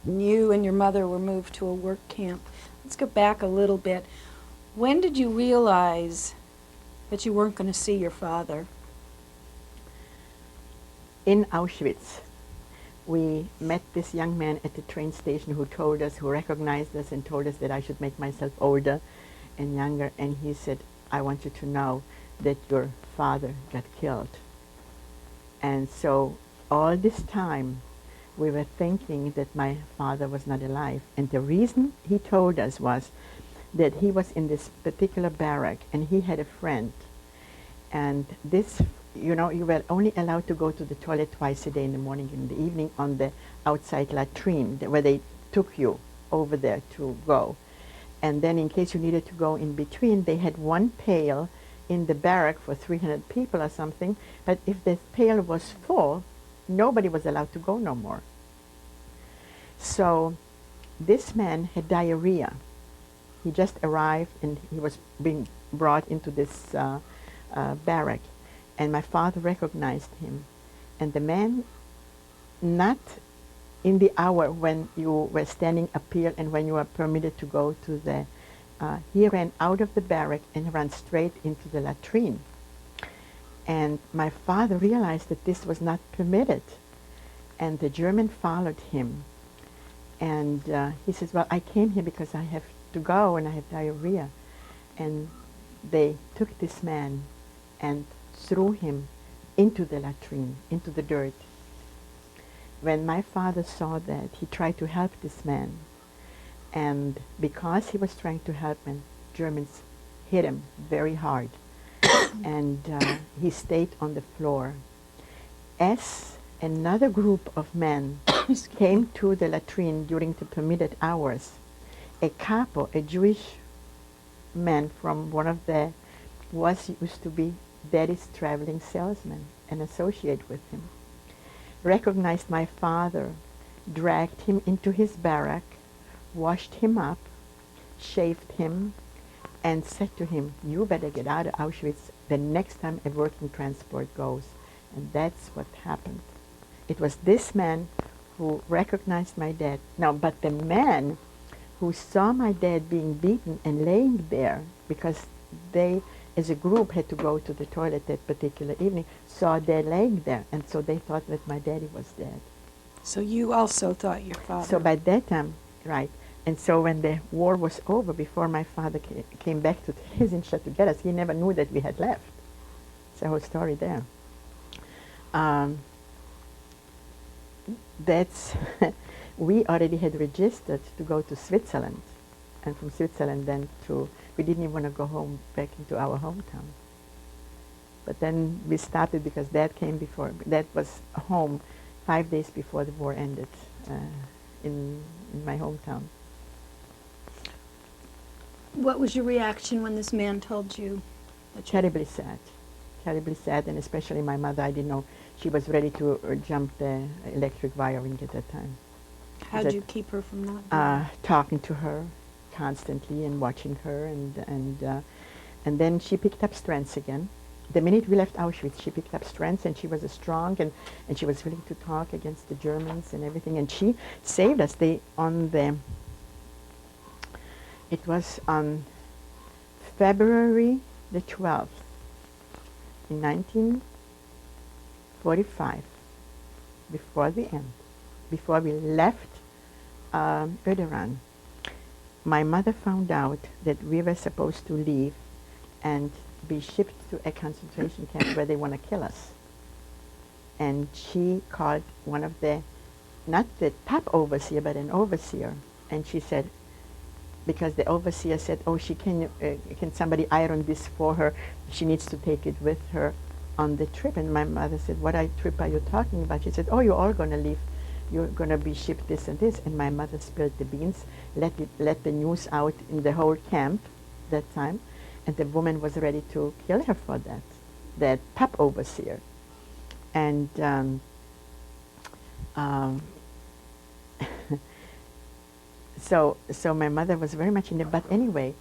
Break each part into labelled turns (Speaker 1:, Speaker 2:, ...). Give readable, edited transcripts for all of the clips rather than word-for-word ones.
Speaker 1: and you and your mother were moved to a work camp. Let's go back a little bit. When did you realize that you weren't going to see your father?
Speaker 2: In Auschwitz, we met this young man at the train station who told us, who recognized us and told us that I should make myself older and younger. And he said, I want you to know that your father got killed. And so all this time, we were thinking that my father was not alive. And the reason he told us was that he was in this particular barrack and he had a friend. And this, you know, you were only allowed to go to the toilet twice a day, in the morning and in the evening, on the outside latrine, where they took you over there to go. And then in case you needed to go in between, they had one pail in the barrack for 300 people or something, but if the pail was full, nobody was allowed to go no more. So this man had diarrhea. He just arrived and he was being brought into this barrack, and my father recognized him. And the man, not in the hour when you were standing appeal and when you were permitted to go to the, he ran out of the barrack and ran straight into the latrine. And my father realized that this was not permitted. And the German followed him. And he says, well, I came here because I have to go and I have diarrhea. And they took this man and threw him into the latrine, into the dirt. When my father saw that, he tried to help this man. And because he was trying to help him, Germans hit him very hard. And he stayed on the floor. As another group of men came to the latrine during the permitted hours, a capo, a Jewish man from one of the, used to be Daddy's traveling salesman, an associate with him, recognized my father, dragged him into his barrack, washed him up, shaved him, and said to him, you better get out of Auschwitz the next time a working transport goes. And that's what happened. It was this man who recognized my dad. Now, but the man who saw my dad being beaten and laying there, because they, as a group, had to go to the toilet that particular evening, saw Dad laying there, and so they thought that my daddy was dead.
Speaker 1: So you also thought your father...
Speaker 2: So by that time, right, and so when the war was over, before my father came back to Hesinstadt to get us, he never knew that we had left. It's a whole story there. That's we already had registered to go to Switzerland, and from Switzerland then to, we didn't even want to go home, back into our hometown. But then we started because Dad came before, Dad was home 5 days before the war ended in my hometown.
Speaker 1: What was your reaction when this man told you that you...
Speaker 2: Terribly sad, and especially my mother. I didn't know, she was ready to jump the electric wiring at that time.
Speaker 1: How did you keep her from not doing
Speaker 2: talking to her constantly and watching her, and then she picked up strength again. The minute we left Auschwitz, she picked up strength, and she was strong, and she was willing to talk against the Germans and everything, and she saved us. It was on February the 12th in 1945, before the end, before we left Öderan. My mother found out that we were supposed to leave and be shipped to a concentration camp where they want to kill us. And she called one of the, not the top overseer, but an overseer, and she said, because the overseer said, oh, can somebody iron this for her? She needs to take it with her on the trip. And my mother said, what trip are you talking about? She said, oh, you're all going to leave. You're going to be shipped this and this. And my mother spilled the beans, let the news out in the whole camp that time. And the woman was ready to kill her for that, the top overseer. And so my mother was very much in it. But anyway,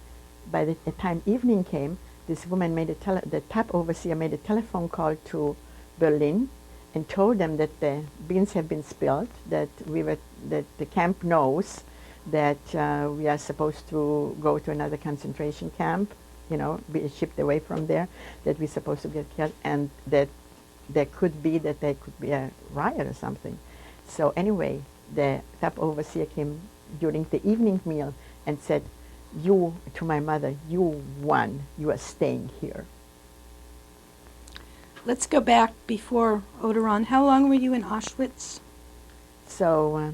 Speaker 2: by the time evening came, this woman made the top overseer made a telephone call to Berlin and told them that the beans have been spilled, that the camp knows that we are supposed to go to another concentration camp, you know, be shipped away from there, that we're supposed to get killed, and that there could be a riot or something. So anyway, the top overseer came during the evening meal and said, "You," to my mother, "you won. You are staying here."
Speaker 1: Let's go back before Oderon. How long were you in Auschwitz?
Speaker 2: So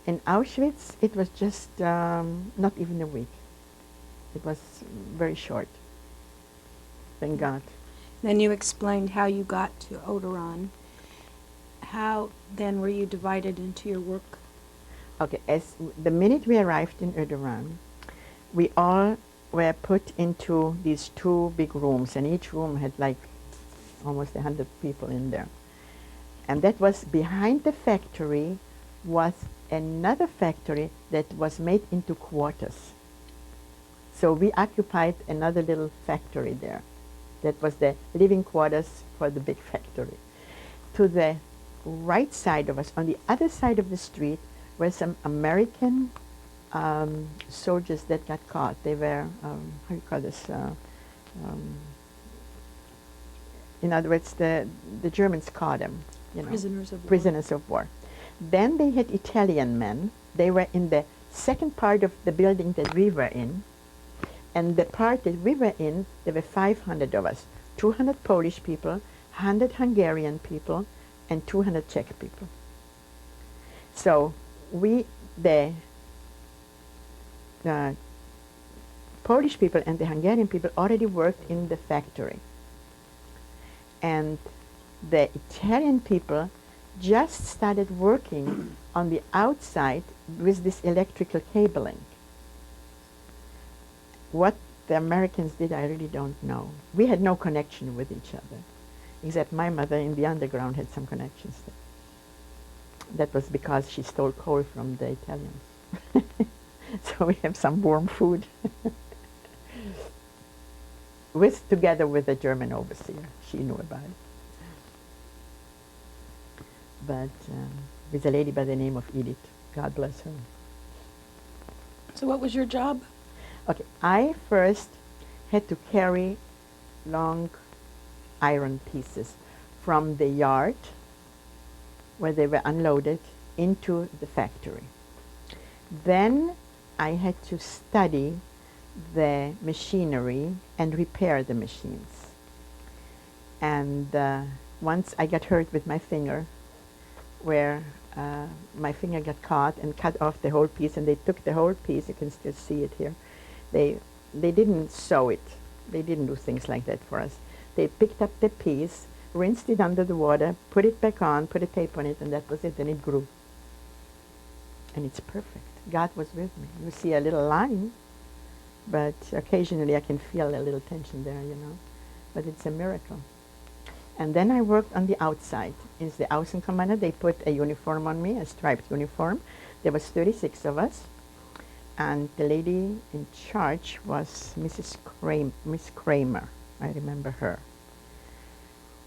Speaker 2: in Auschwitz, it was just not even a week. It was very short. Thank God.
Speaker 1: Then you explained how you got to Oderon. How then were you divided into your work?
Speaker 2: Okay, as the minute we arrived in Oderon, we all were put into these two big rooms, and each room had like almost 100 people in there. And that was behind the factory was another factory that was made into quarters. So we occupied another little factory there. That was the living quarters for the big factory. To the right side of us, on the other side of the street, were some American soldiers that got caught. They were, how do you call this? In other words, the Germans caught them. You know,
Speaker 1: Prisoners of war.
Speaker 2: prisoners of war. Then they had Italian men. They were in the second part of the building that we were in. And the part that we were in, there were 500 of us. 200 Polish people, 100 Hungarian people, and 200 Czech people. So we, the Polish people and the Hungarian people already worked in the factory. And the Italian people just started working on the outside with this electrical cabling. What the Americans did, I really don't know. We had no connection with each other, except my mother in the underground had some connections there. That was because she stole coal from the Italians. So we have some warm food. Together with the German overseer. She knew about it. But with a lady by the name of Edith. God bless her.
Speaker 1: So what was your job?
Speaker 2: Okay, I first had to carry long iron pieces from the yard where they were unloaded into the factory. Then I had to study the machinery and repair the machines. And once I got hurt with my finger, where my finger got caught and cut off the whole piece, and they took the whole piece. You can still see it here. They didn't sew it. They didn't do things like that for us. They picked up the piece, rinsed it under the water, put it back on, put a tape on it, and that was it, and it grew. And it's perfect. God was with me. You see a little line, but occasionally I can feel a little tension there, you know. But it's a miracle. And then I worked on the outside. As the Außenkommando, they put a uniform on me, a striped uniform. There was 36 of us. And the lady in charge was Miss Kramer. I remember her.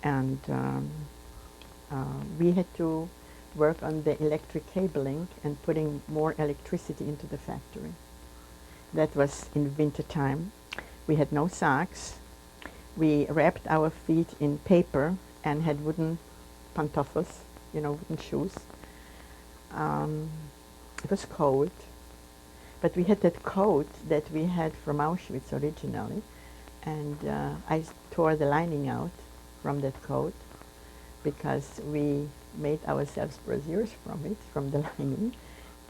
Speaker 2: And we had to work on the electric cabling and putting more electricity into the factory. That was in winter time. We had no socks. We wrapped our feet in paper and had wooden pantoffels, you know, wooden shoes. It was cold, but we had that coat that we had from Auschwitz originally, and I tore the lining out from that coat because we made ourselves brassieres from it, from the lining,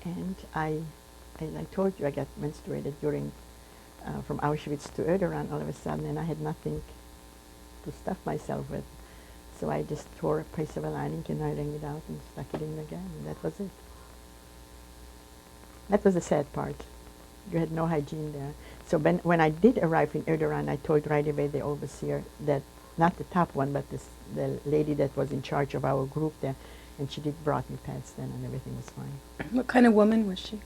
Speaker 2: and as I told you, I got menstruated during from Auschwitz to Oderon all of a sudden, and I had nothing to stuff myself with. So I just tore a piece of a lining and I wrung it out and stuck it in again, and that was it. That was the sad part. You had no hygiene there. So when I did arrive in Oderon, I told right away the overseer that, not the top one, but the lady that was in charge of our group there, and she brought me pads then, and everything was fine.
Speaker 1: What kind of woman was she?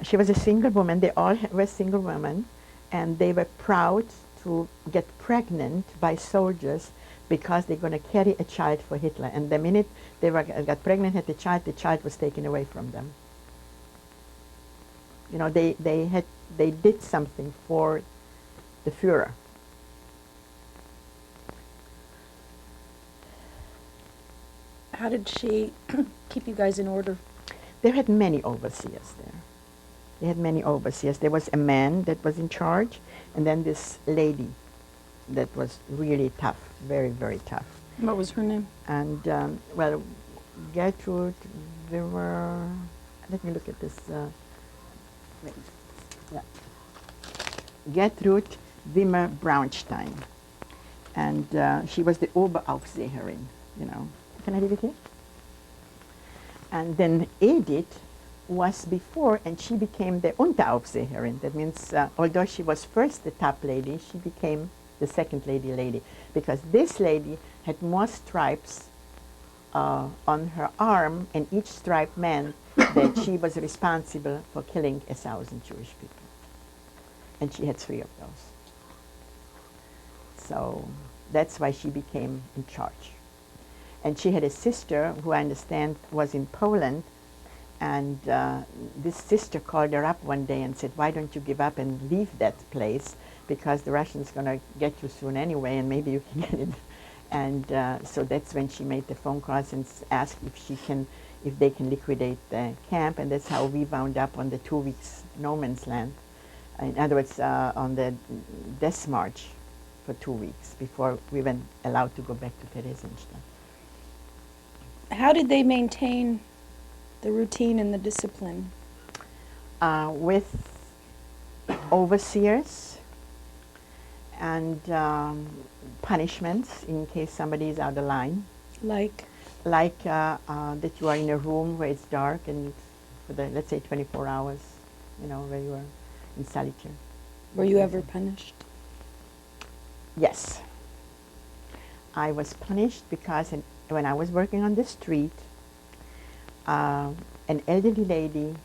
Speaker 2: She was a single woman. They all were single women, and they were proud to get pregnant by soldiers because they're going to carry a child for Hitler. And the minute they got pregnant, had the child was taken away from them. You know, they did something for the Führer.
Speaker 1: How did she keep you guys in order?
Speaker 2: They had many overseers there. They had many overseers. There was a man that was in charge, and then this lady that was really tough, very, very tough.
Speaker 1: What was her name?
Speaker 2: And, well, Gertrude, there were, let me look at this. Wait. Yeah. Gertrude Wimmer Braunstein. And she was the Oberaufseherin, you know. Can I leave it here? And then Edith was before, and she became the Unteraufseherin. That means, although she was first the top lady, she became the second lady, because this lady had more stripes on her arm, and each stripe meant that she was responsible for killing 1,000 Jewish people. And she had 3 of those. So that's why she became in charge. And she had a sister who I understand was in Poland, and this sister called her up one day and said, why don't you give up and leave that place, because the Russians are going to get you soon anyway, and maybe you can get it. And so that's when she made the phone calls and asked if they can liquidate the camp, and that's how we wound up on the 2 weeks no man's land. In other words, on the death march for 2 weeks before we were allowed to go back to Theresienstadt.
Speaker 1: How did they maintain the routine and the discipline?
Speaker 2: With overseers and punishments in case somebody is out of line.
Speaker 1: Like?
Speaker 2: Like that you are in a room where it's dark and for the, let's say, 24 hours, you know, where you are in solitude.
Speaker 1: Were you ever punished?
Speaker 2: Yes. I was punished because when I was working on the street, an elderly lady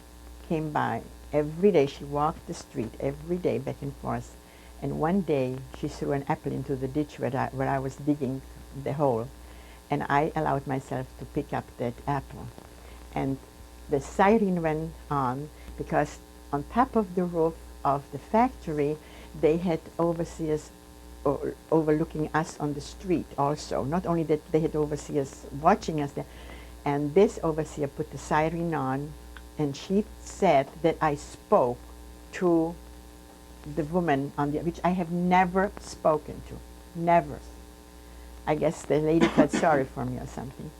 Speaker 2: came by every day. She walked the street every day back and forth. And one day she threw an apple into the ditch where I was digging the hole. And I allowed myself to pick up that apple. And the siren went on because on top of the roof of the factory, they had overseers overlooking us on the street also. Not only that they had overseers watching us there, and this overseer put the siren on, and she said that I spoke to the woman on the, which I have never spoken to, never. I guess the lady felt sorry for me or something.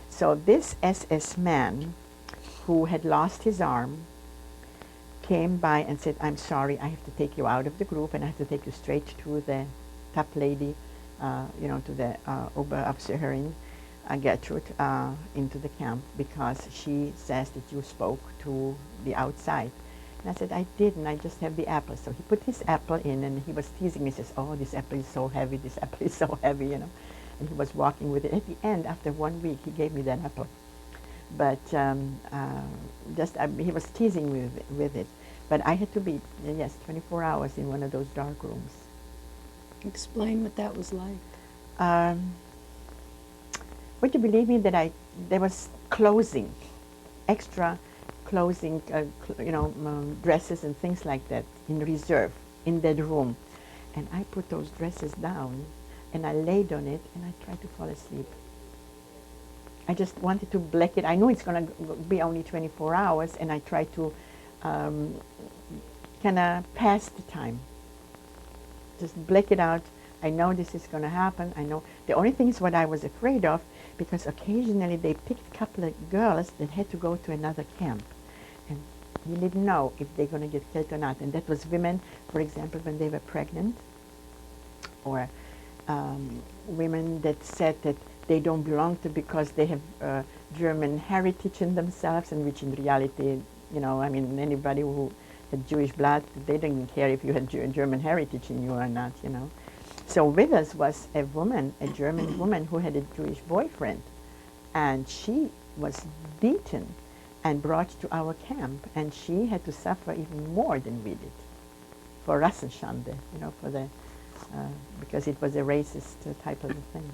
Speaker 2: So this SS man who had lost his arm came by and said, I'm sorry, I have to take you out of the group and I have to take you straight to the top lady, you know, to the Oberaufseherin, Gertrude, into the camp because she says that you spoke to the outside. And I said, I didn't, I just have the apple. So he put his apple in and he was teasing me, he says, oh, this apple is so heavy, this apple is so heavy, you know. And he was walking with it. At the end, after 1 week, he gave me that apple. But he was teasing me with it. But I had to be, yes, 24 hours in one of those dark rooms.
Speaker 1: Explain what that was like.
Speaker 2: Would you believe me that there was clothing, extra clothing, dresses and things like that in reserve in that room. And I put those dresses down and I laid on it and I tried to fall asleep. I just wanted to black it. I knew it's going to be only 24 hours and I tried to kind of pass the time. Just black it out. I know this is going to happen. I know. The only thing is what I was afraid of, because occasionally they picked a couple of girls that had to go to another camp. And you didn't know if they're going to get killed or not. And that was women, for example, when they were pregnant, or women that said that they don't belong to because they have German heritage in themselves, and which in reality, you know, I mean, anybody who had Jewish blood, they didn't care if you had German heritage in you or not, you know. So with us was a woman, a German woman who had a Jewish boyfriend, and she was beaten and brought to our camp, and she had to suffer even more than we did for Rassenschande, you know, for the because it was a racist type of thing.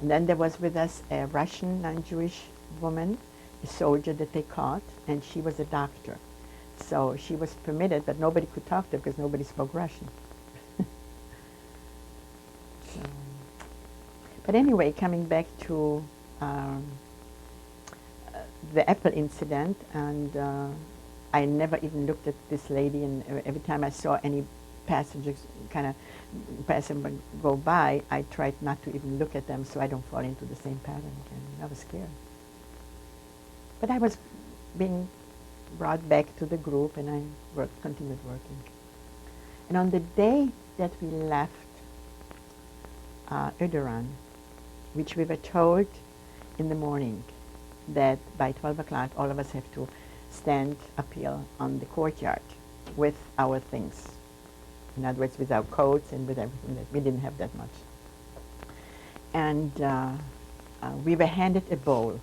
Speaker 2: And then there was with us a Russian non-Jewish woman, a soldier that they caught, and she was a doctor. So she was permitted, but nobody could talk to her because nobody spoke Russian. So, but anyway, coming back to the apple incident, and I never even looked at this lady, and every time I saw any passengers kind of passer go by, I tried not to even look at them so I don't fall into the same pattern again. I was scared. But I was being brought back to the group, and I continued working. And on the day that we left Uderan, which we were told in the morning that by 12 o'clock all of us have to stand up here on the courtyard with our things. In other words, with our coats and with everything. That we didn't have that much. And we were handed a bowl.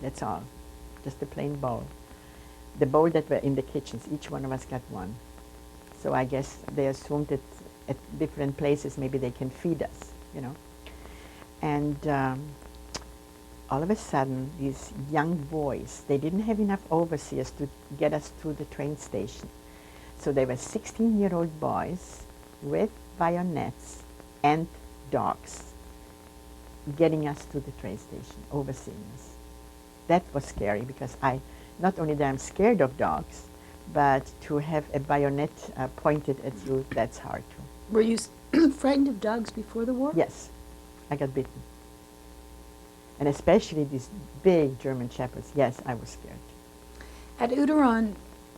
Speaker 2: That's all. Just a plain bowl. The bowl that were in the kitchens, each one of us got one. So I guess they assumed that at different places maybe they can feed us, you know. And all of a sudden, these young boys, they didn't have enough overseers to get us to the train station. So they were 16-year-old boys with bayonets and dogs getting us to the train station, overseeing us. That was scary because not only that I'm scared of dogs, but to have a bayonet pointed at you, that's hard too.
Speaker 1: Were you frightened of dogs before the war?
Speaker 2: Yes, I got bitten. And especially these big German shepherds. Yes, I was scared.
Speaker 1: At Uderan,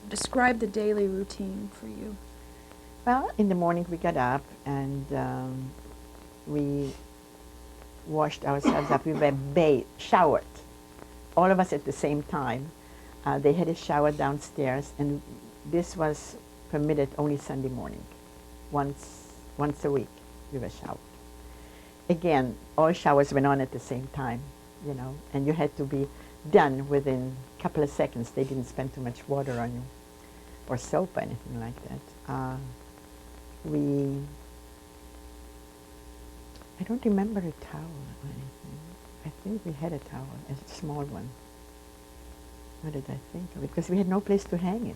Speaker 1: describe the daily routine for you.
Speaker 2: Well, in the morning we got up and we washed ourselves up. We were showered, all of us at the same time. They had a shower downstairs, and this was permitted only Sunday morning. Once a week we were showered. Again, all showers went on at the same time, you know, and you had to be done within a couple of seconds. They didn't spend too much water on you or soap or anything like that. I don't remember a towel or anything. I think we had a towel, a small one. What did I think of it? Because we had no place to hang it.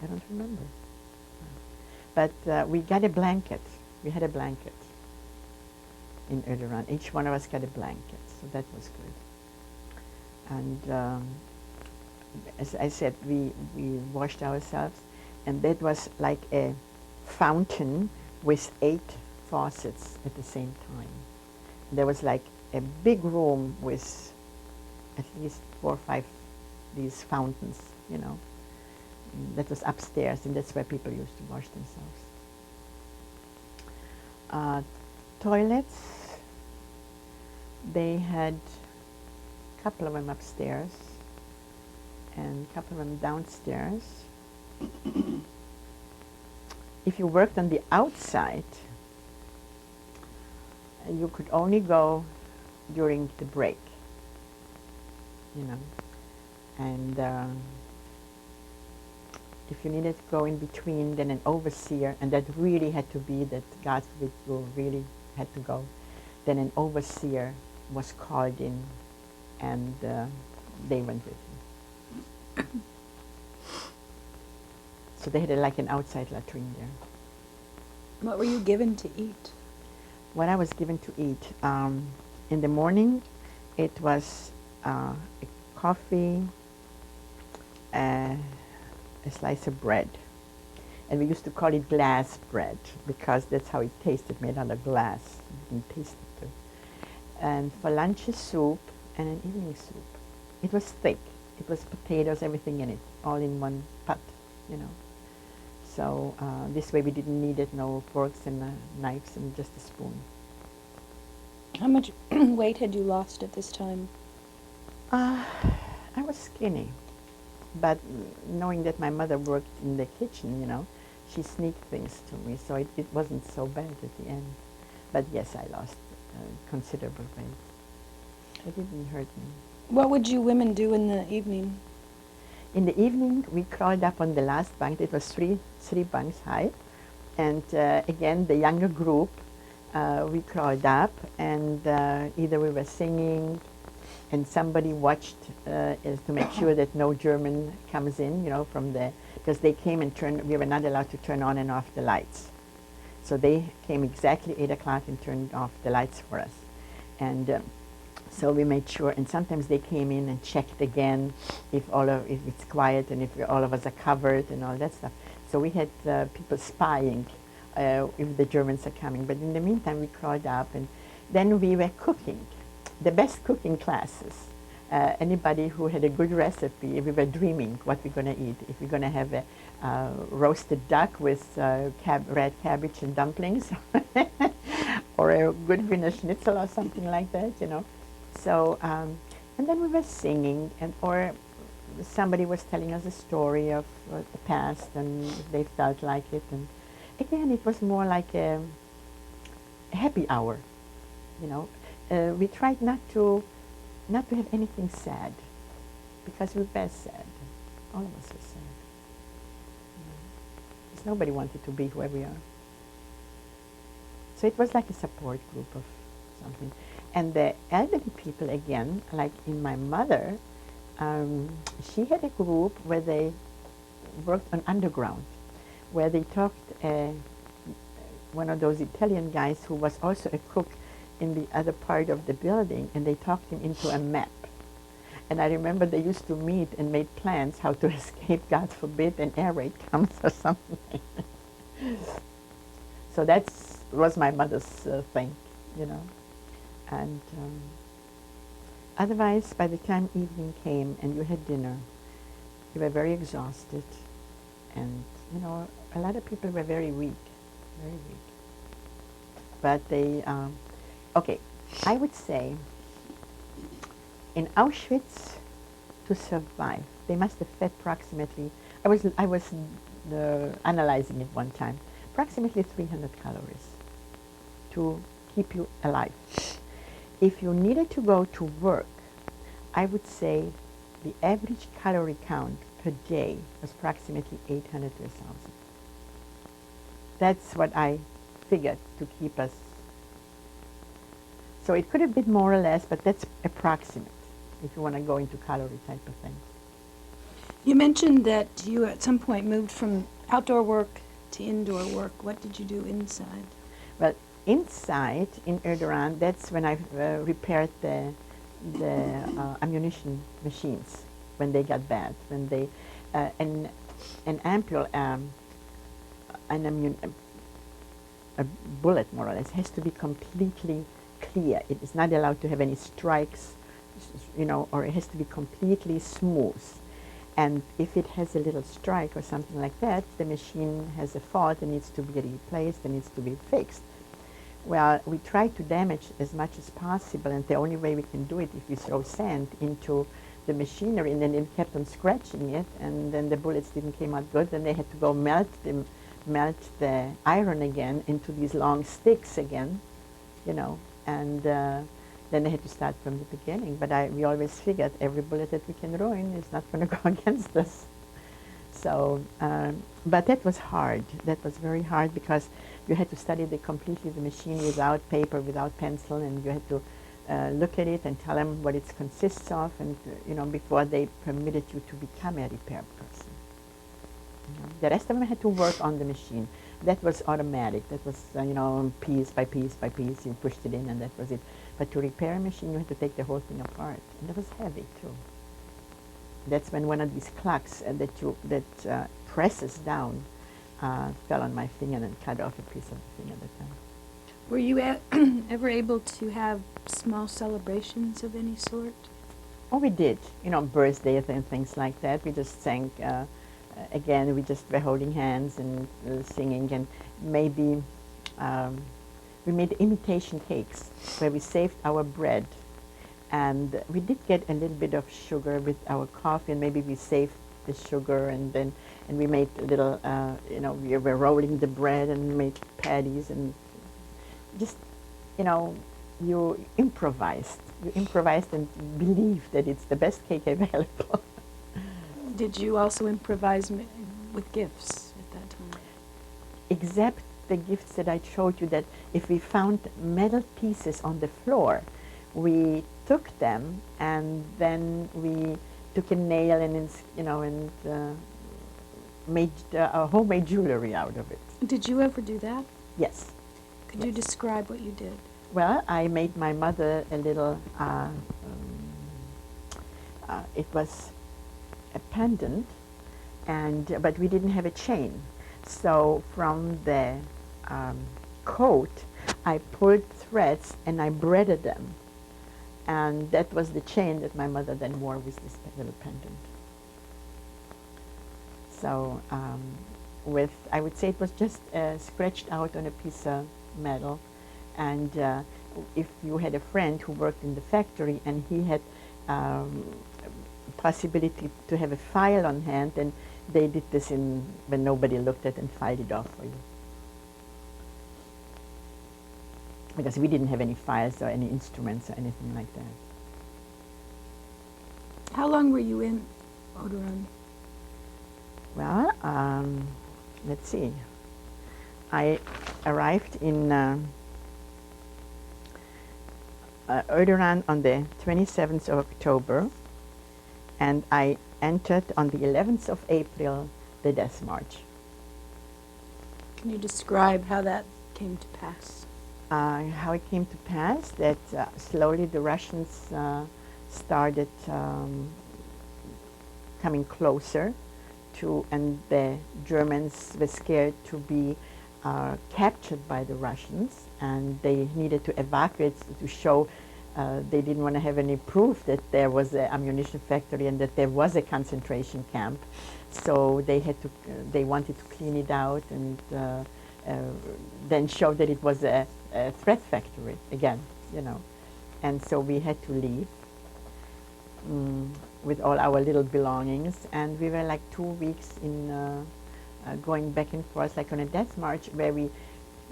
Speaker 2: I don't remember. But we got a blanket. We had a blanket in Uderan. Each one of us got a blanket, so that was good. And as I said, we washed ourselves, and that was like a fountain with 8 faucets at the same time. There was like a big room with at least 4 or 5 these fountains, you know. And that was upstairs, and that's where people used to wash themselves. Toilets, they had a couple of them upstairs and a couple of them downstairs. If you worked on the outside, you could only go during the break, you know. And if you needed to go in between, then an overseer, and that really had to be that God forbid you really had to go, then an overseer was called in, and they went with him. So they had like an outside latrine there.
Speaker 1: What were you given to eat?
Speaker 2: What I was given to eat, in the morning, it was a coffee, a slice of bread. And we used to call it glass bread because that's how it tasted, made out of glass. It didn't taste it good. And for lunch, a soup and an evening soup. It was thick. It was potatoes, everything in it, all in one pot, you know. So this way we didn't need it, no forks and knives and just a spoon.
Speaker 1: How much weight had you lost at this time?
Speaker 2: I was skinny, but knowing that my mother worked in the kitchen, you know, she sneaked things to me, so it wasn't so bad at the end. But yes, I lost considerable weight. It didn't hurt me.
Speaker 1: What would you women do in the evening?
Speaker 2: In the evening, we crawled up on the last bunk. It was three bunks high. And again, the younger group, we crawled up, and either we were singing, and somebody watched is to make sure that no German comes in, you know, from the, because they came and turned, we were not allowed to turn on and off the lights. So they came exactly 8 o'clock and turned off the lights for us. And so we made sure, and sometimes they came in and checked again if it's quiet and if all of us are covered and all that stuff. So we had people spying if the Germans are coming. But in the meantime, we crawled up, and then we were cooking, the best cooking classes. Anybody who had a good recipe, we were dreaming what we're going to eat. If we're going to have a roasted duck with red cabbage and dumplings, or a good Wiener Schnitzel or something like that, you know. So, and then we were singing, or somebody was telling us a story of the past, and they felt like it. And again, it was more like a happy hour, you know. We tried not to have anything sad, because we were sad. All of us were sad. Because nobody wanted to be where we are. So it was like a support group of something. And the elderly people, again, like in my mother, she had a group where they worked on underground, where they talked, one of those Italian guys who was also a cook in the other part of the building, and they talked him into a map. And I remember they used to meet and made plans how to escape, God forbid, an air raid comes or something like that. So that was my mother's thing, you know. And otherwise, by the time evening came and you had dinner, you were very exhausted. And, you know, a lot of people were very weak, very weak. But they, okay, I would say in Auschwitz, to survive, they must have fed approximately, I was analyzing it one time, approximately 300 calories to keep you alive. If you needed to go to work, I would say the average calorie count per day was approximately 800 to 1,000. That's what I figured to keep us. So it could have been more or less, but that's approximate if you want to go into calorie type of things.
Speaker 1: You mentioned that you at some point moved from outdoor work to indoor work. What did you do inside?
Speaker 2: Well, inside in Erdogan, that's when I repaired the ammunition machines when they got bad. When they an ampule, a bullet more or less has to be completely clear. It is not allowed to have any strikes, you know, or it has to be completely smooth. And if it has a little strike or something like that, the machine has a fault and needs to be replaced and needs to be fixed. Well, we try to damage as much as possible, and the only way we can do it if we throw sand into the machinery, and then it kept on scratching it, and then the bullets didn't come out good, then they had to go melt the iron again into these long sticks again, you know, and then they had to start from the beginning. But we always figured every bullet that we can ruin is not going to go against us. So, but that was hard. That was very hard, because you had to study completely the machine without paper, without pencil, and you had to look at it and tell them what it consists of, and you know, before they permitted you to become a repair person. You know? The rest of them had to work on the machine. That was automatic. That was you know, piece by piece by piece. You pushed it in, and that was it. But to repair a machine, you had to take the whole thing apart, and that was heavy too. That's when one of these clocks that presses down fell on my finger and cut off a piece of the finger at the time.
Speaker 1: Were you ever able to have small celebrations of any sort?
Speaker 2: Oh, we did. You know, birthdays and things like that. We just sang, again, we just were holding hands and singing, and maybe we made imitation cakes where we saved our bread. And we did get a little bit of sugar with our coffee, and maybe we saved the sugar, and we made little, you know, we were rolling the bread and made patties, and just, you know, you improvised and believed that it's the best cake available.
Speaker 1: Did you also improvise with gifts at that time?
Speaker 2: Except the gifts that I showed you, that if we found metal pieces on the floor, we took them and then we took a nail and made a homemade jewelry out of it.
Speaker 1: Did you ever do that?
Speaker 2: Yes.
Speaker 1: Could you describe what you did?
Speaker 2: Well, I made my mother a little, it was a pendant, but we didn't have a chain. So from the coat, I pulled threads and I braided them. And that was the chain that my mother then wore with this little pendant. So I would say it was just scratched out on a piece of metal. And if you had a friend who worked in the factory and he had possibility to have a file on hand, and they did this when nobody looked at and filed it off for you. Because we didn't have any files or any instruments or anything like that.
Speaker 1: How long were you in Odoran?
Speaker 2: Well, let's see. I arrived in Odoran on the 27th of October, and I entered on the 11th of April the Death March.
Speaker 1: Can you describe how that came to pass?
Speaker 2: How it came to pass, that slowly the Russians started coming closer and the Germans were scared to be captured by the Russians, and they needed to evacuate to show they didn't want to have any proof that there was an ammunition factory and that there was a concentration camp. So they wanted to clean it out and then show that it was a threat factory again, And so we had to leave with all our little belongings, and we were like 2 weeks in going back and forth, like on a death march, where we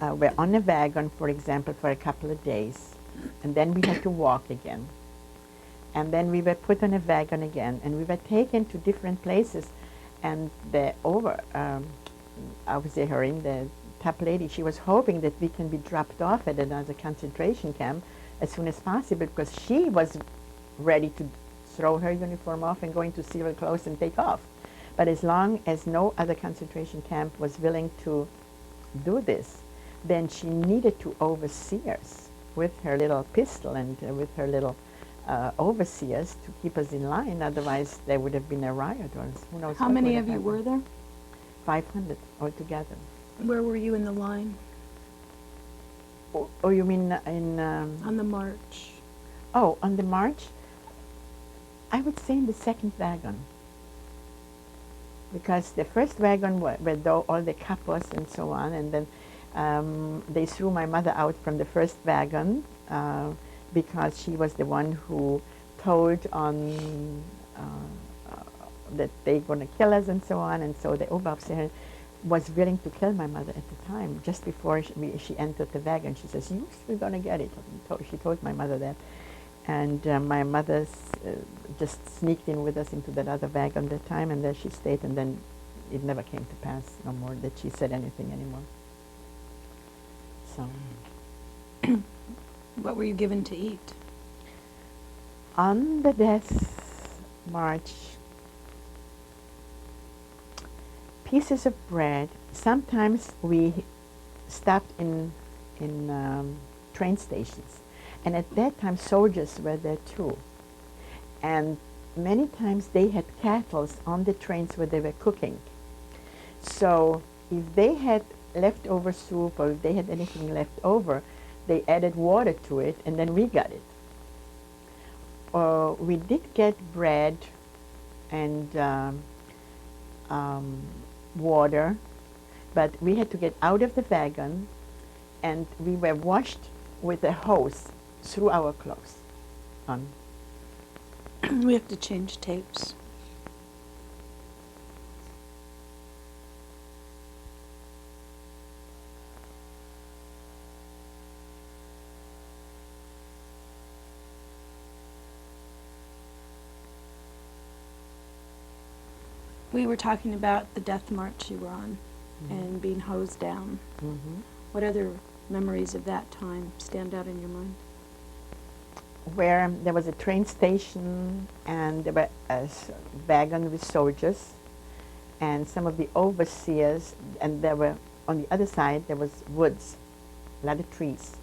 Speaker 2: were on a wagon, for example, for a couple of days, and then we had to walk again. And then we were put on a wagon again, and we were taken to different places, and the top lady, she was hoping that we can be dropped off at another concentration camp as soon as possible, because she was ready to throw her uniform off and go into civil clothes and take off. But as long as no other concentration camp was willing to do this, then she needed to overseers with her little pistol and with her little overseers to keep us in line. Otherwise, there would have been a riot, or who knows.
Speaker 1: How many of you were there?
Speaker 2: 500 altogether.
Speaker 1: Where were you in the line?
Speaker 2: Oh, you mean in...
Speaker 1: on the march.
Speaker 2: Oh, on the march? I would say in the second wagon. Because the first wagon were all the capos and so on, and then they threw my mother out from the first wagon because she was the one who told on that they're going to kill us and so on, and so the Oberofficer was willing to kill my mother at the time, just before she entered the wagon. She says, "You're going to get it." She told my mother that. And my mother just sneaked in with us into that other wagon that time, and there she stayed, and then it never came to pass no more that she said anything anymore. So.
Speaker 1: What were you given to eat?
Speaker 2: On the death march, pieces of bread. Sometimes we stopped in train stations. And at that time, soldiers were there too. And many times they had kettles on the trains where they were cooking. So if they had leftover soup or if they had anything left over, they added water to it, and then we got it. We did get bread and water, but we had to get out of the wagon, and we were washed with a hose through our clothes.
Speaker 1: We have to change tapes. We were talking about the death march you were on. and being hosed down.
Speaker 2: Mm-hmm.
Speaker 1: What other memories of that time stand out in your mind?
Speaker 2: Where there was a train station and there were a wagon with soldiers and some of the overseers, and there were, on the other side, there was woods, a lot of trees.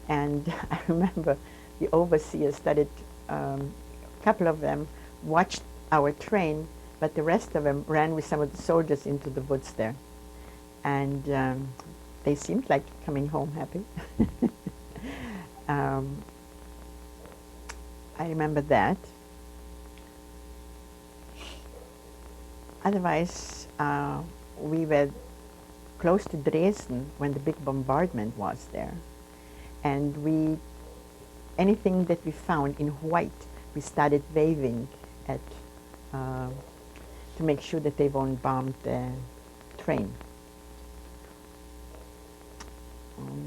Speaker 2: And I remember the overseers started, a couple of them watched our train, but the rest of them ran with some of the soldiers into the woods there. And they seemed like coming home happy. I remember that. Otherwise, we were close to Dresden when the big bombardment was there. And anything that we found in white, we started waving at, to make sure that they won't bomb the train.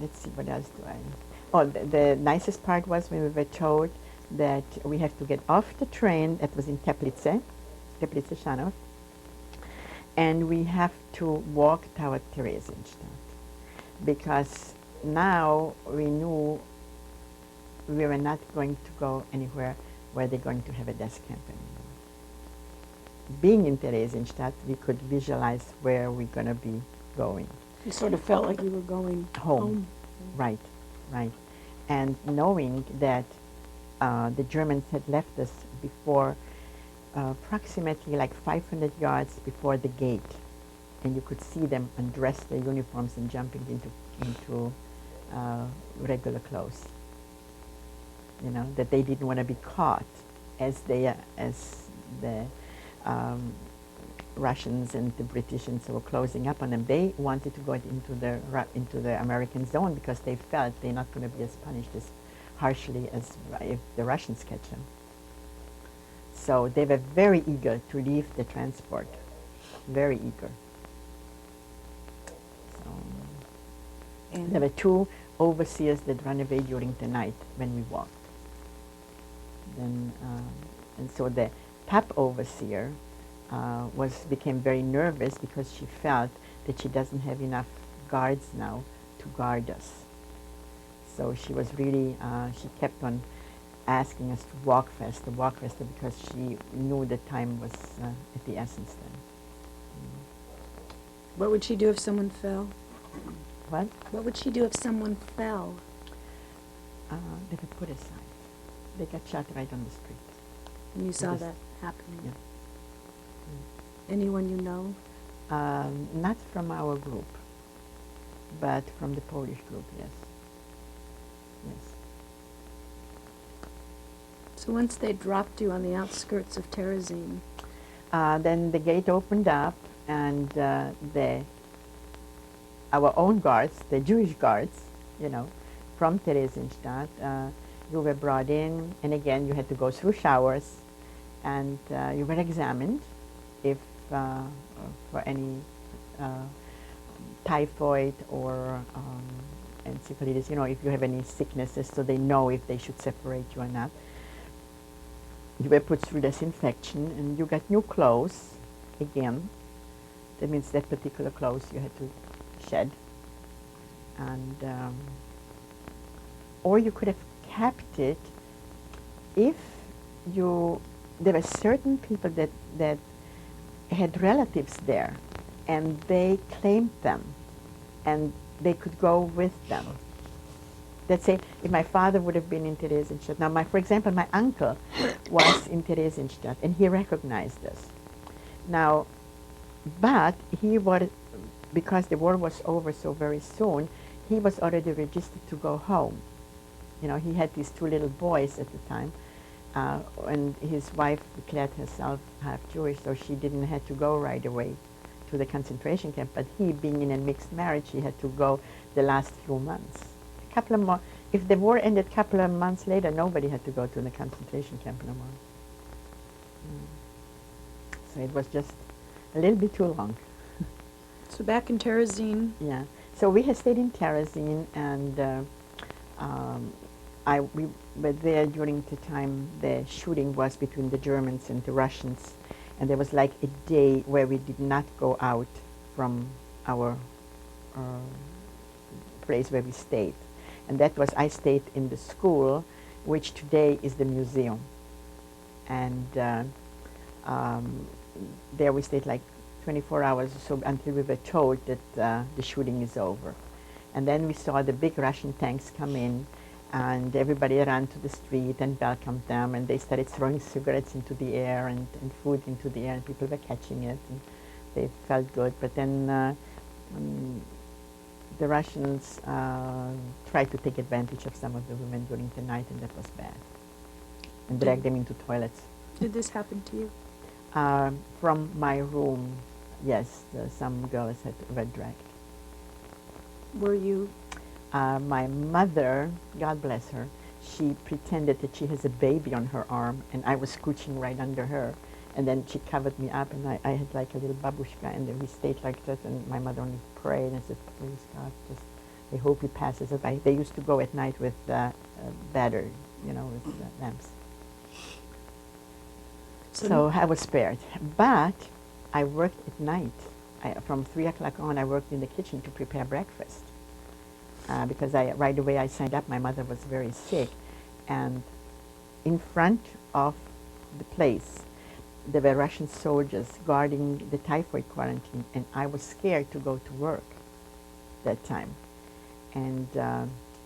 Speaker 2: Let's see, what else do I... Oh, the nicest part was when we were told that we have to get off the train, that was in Teplice, Schanov, and we have to walk toward Theresienstadt, because now we knew we were not going to go anywhere where they're going to have a death camp anymore. Being in Theresienstadt, we could visualize where we're going to be going.
Speaker 1: You sort of felt like you were going home.
Speaker 2: Right, right. And knowing that the Germans had left us before, approximately like 500 yards before the gate, and you could see them undress their uniforms and jumping into regular clothes. You know, that they didn't want to be caught as the Russians and the British and so were closing up on them. They wanted to go into the American zone because they felt they're not going to be as punished as harshly as if the Russians catch them. So they were very eager to leave the transport, very eager. So, and there were two overseers that ran away during the night when we walked. Then, and so the top overseer became very nervous because she felt that she doesn't have enough guards now to guard us. So she was really, she kept on asking us to walk faster, because she knew the time was at the essence then.
Speaker 1: What would she do if someone fell?
Speaker 2: What?
Speaker 1: What would she do if someone fell?
Speaker 2: They were put aside. They got shot right on the street.
Speaker 1: And you saw that happening?
Speaker 2: Yeah.
Speaker 1: Anyone you know?
Speaker 2: Not from our group, but from the Polish group, yes. Yes.
Speaker 1: So once they dropped you on the outskirts of Terezin,
Speaker 2: then the gate opened up, and our own guards, the Jewish guards, you know, from Theresienstadt, you were brought in, and again you had to go through showers, and you were examined if for any typhoid or encephalitis, you know, if you have any sicknesses, so they know if they should separate you or not. You were put through disinfection, and you got new clothes again. That means that particular clothes you had to shed. And or you could have kept it if there were certain people that had relatives there, and they claimed them, and they could go with them. Let's say if my father would have been in Theresienstadt. Now, for example, my uncle was in Theresienstadt, and he recognized us. Now, but he was, because the war was over so very soon, he was already registered to go home. You know, he had these two little boys at the time, and his wife declared herself half Jewish, so she didn't have to go right away to the concentration camp. But he, being in a mixed marriage, he had to go the last few months. A couple of more. If the war ended a couple of months later, nobody had to go to the concentration camp no more. So it was just a little bit too long.
Speaker 1: so back in Terezin,
Speaker 2: Yeah. So we had stayed in Terezin, and we were there during the time the shooting was between the Germans and the Russians, and there was like a day where we did not go out from our uh, place where we stayed. And that was, I stayed in the school, which today is the museum. And there we stayed like 24 hours or so until we were told that the shooting is over. And then we saw the big Russian tanks come in, and everybody ran to the street and welcomed them, and they started throwing cigarettes into the air and food into the air, and people were catching it, and they felt good. But then the Russians tried to take advantage of some of the women during the night, and that was bad, and dragged them into toilets.
Speaker 1: Did this happen to you?
Speaker 2: From my room, yes, some girls were dragged.
Speaker 1: Were you?
Speaker 2: My mother, God bless her, she pretended that she has a baby on her arm, and I was scooching right under her. And then she covered me up, and I had like a little babushka, and then we stayed like that, and my mother only prayed and said, please God, just, I hope he passes it by. They used to go at night with battery, you know, with lamps. So I was spared. But I worked at night. From 3 o'clock on, I worked in the kitchen to prepare breakfast. Because right away I signed up, my mother was very sick. And in front of the place, there were Russian soldiers guarding the typhoid quarantine, and I was scared to go to work that time. And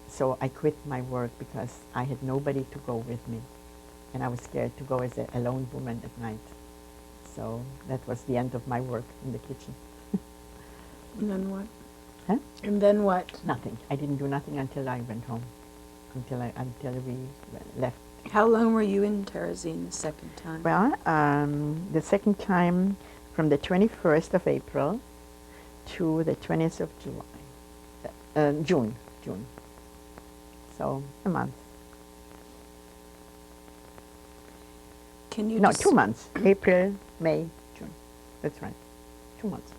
Speaker 2: so I quit my work because I had nobody to go with me. And I was scared to go as a lone woman at night. So that was the end of my work in the kitchen.
Speaker 1: And then what?
Speaker 2: Huh?
Speaker 1: And then what?
Speaker 2: Nothing. I didn't do nothing until I went home, until we left.
Speaker 1: How long were you in Terezin the second time?
Speaker 2: Well, the second time from the 21st of April to the 20th of July, June. So a month.
Speaker 1: Can you?
Speaker 2: No, 2 months. April, May, June. That's right. 2 months.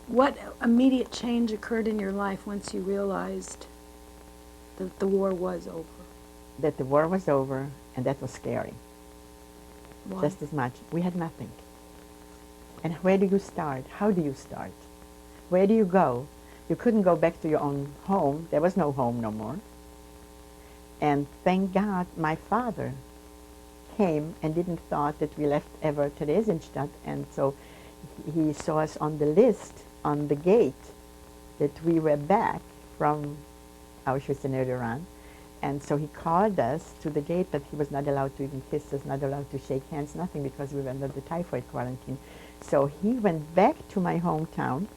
Speaker 1: What immediate change occurred in your life once you realized that the war was over?
Speaker 2: That the war was over, and that was scary.
Speaker 1: Why?
Speaker 2: Just as much. We had nothing. And where do you start? How do you start? Where do you go? You couldn't go back to your own home. There was no home no more. And thank God my father came and didn't thought that we left ever Theresienstadt, and so he saw us on the list on the gate that we were back from Auschwitz and Iran. And so he called us to the gate, but he was not allowed to even kiss us, not allowed to shake hands, nothing, because we were under the typhoid quarantine. So he went back to my hometown,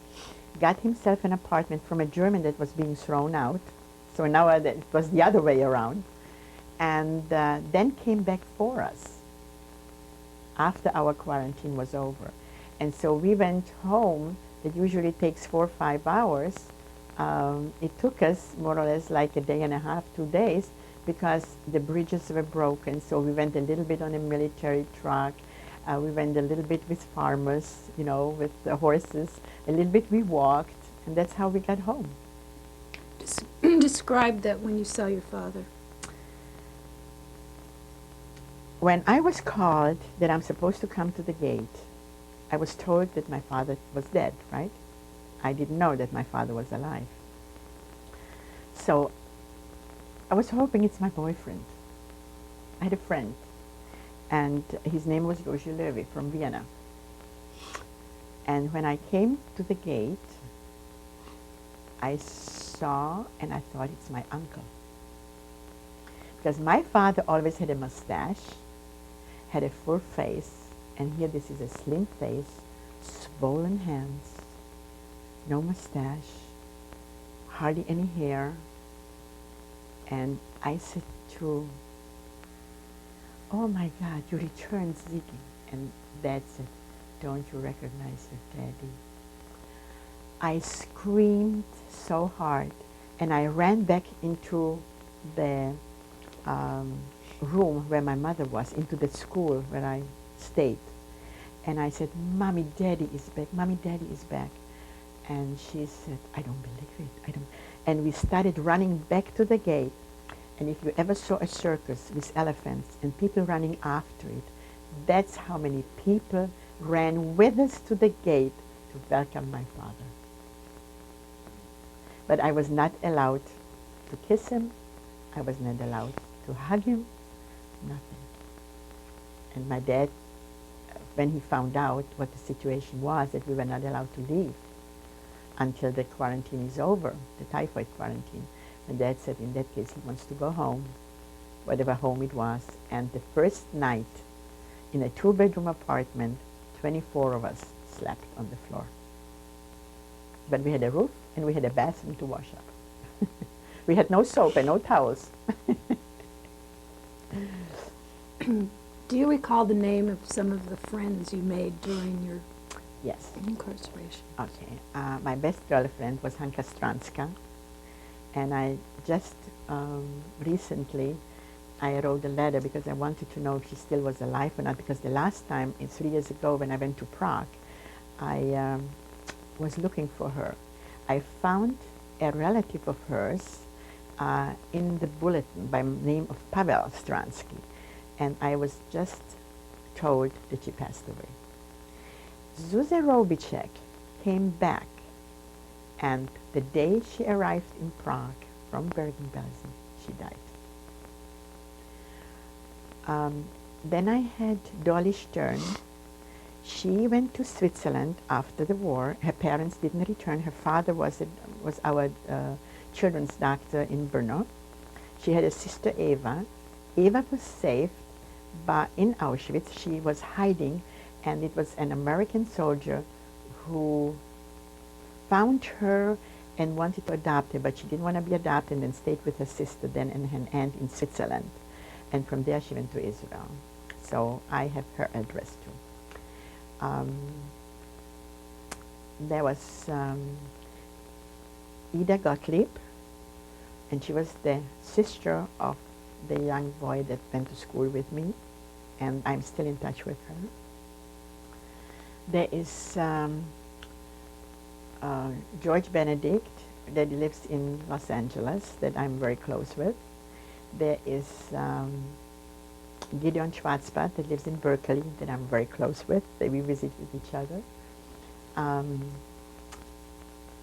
Speaker 2: got himself an apartment from a German that was being thrown out. So now it was the other way around. And then came back for us after our quarantine was over. And so we went home. It usually takes 4 or 5 hours. It took us more or less like a day and a half, 2 days, because the bridges were broken. So we went a little bit on a military truck. We went a little bit with farmers, you know, with the horses. A little bit we walked, and that's how we got home.
Speaker 1: Describe that when you saw your father.
Speaker 2: When I was called that I'm supposed to come to the gate, I was told that my father was dead, right? I didn't know that my father was alive. So I was hoping it's my boyfriend. I had a friend, and his name was Joži Löwy from Vienna. And when I came to the gate, I saw and I thought it's my uncle. Because my father always had a mustache, had a full face, and here this is a slim face, swollen hands, no mustache, hardly any hair. And I said to, oh my God, you returned, Ziggy. And Dad said, don't you recognize your daddy? I screamed so hard, and I ran back into the room where my mother was, into the school where I stayed. And I said, Mommy, Daddy is back. Mommy, Daddy is back. And she said, I don't believe it. I don't. And we started running back to the gate. And if you ever saw a circus with elephants and people running after it, that's how many people ran with us to the gate to welcome my father. But I was not allowed to kiss him. I was not allowed to hug him, nothing. And my dad, when he found out what the situation was, that we were not allowed to leave until the quarantine is over, the typhoid quarantine, my dad said in that case he wants to go home, whatever home it was. And the first night in a 2-bedroom apartment, 24 of us slept on the floor. But we had a roof and we had a bathroom to wash up. We had no soap and no towels.
Speaker 1: Do you recall the name of some of the friends you made during your
Speaker 2: Yes.
Speaker 1: incarceration?
Speaker 2: Okay. My best girlfriend was Hanka Stranska. And I just recently, I wrote a letter because I wanted to know if she still was alive or not, because the last time, 3 years ago when I went to Prague, I was looking for her. I found a relative of hers in the bulletin by name of Pavel Stransky, and I was just told that she passed away. Zuzia Robicek came back, and the day she arrived in Prague from Bergen-Belsen, she died. Then I had Dolly Stern. She went to Switzerland after the war. Her parents didn't return. Her father was our children's doctor in Brno. She had a sister, Eva. Eva was saved, but in Auschwitz she was hiding, and it was an American soldier who found her and wanted to adopt her, but she didn't want to be adopted, and then stayed with her sister then and her aunt in Switzerland. And from there she went to Israel. So I have her address too. There was Ida Gottlieb, and she was the sister of the young boy that went to school with me, and I'm still in touch with her. There is George Benedict that lives in Los Angeles that I'm very close with. There is Gideon Schwarzbart that lives in Berkeley that I'm very close with, that we visit with each other.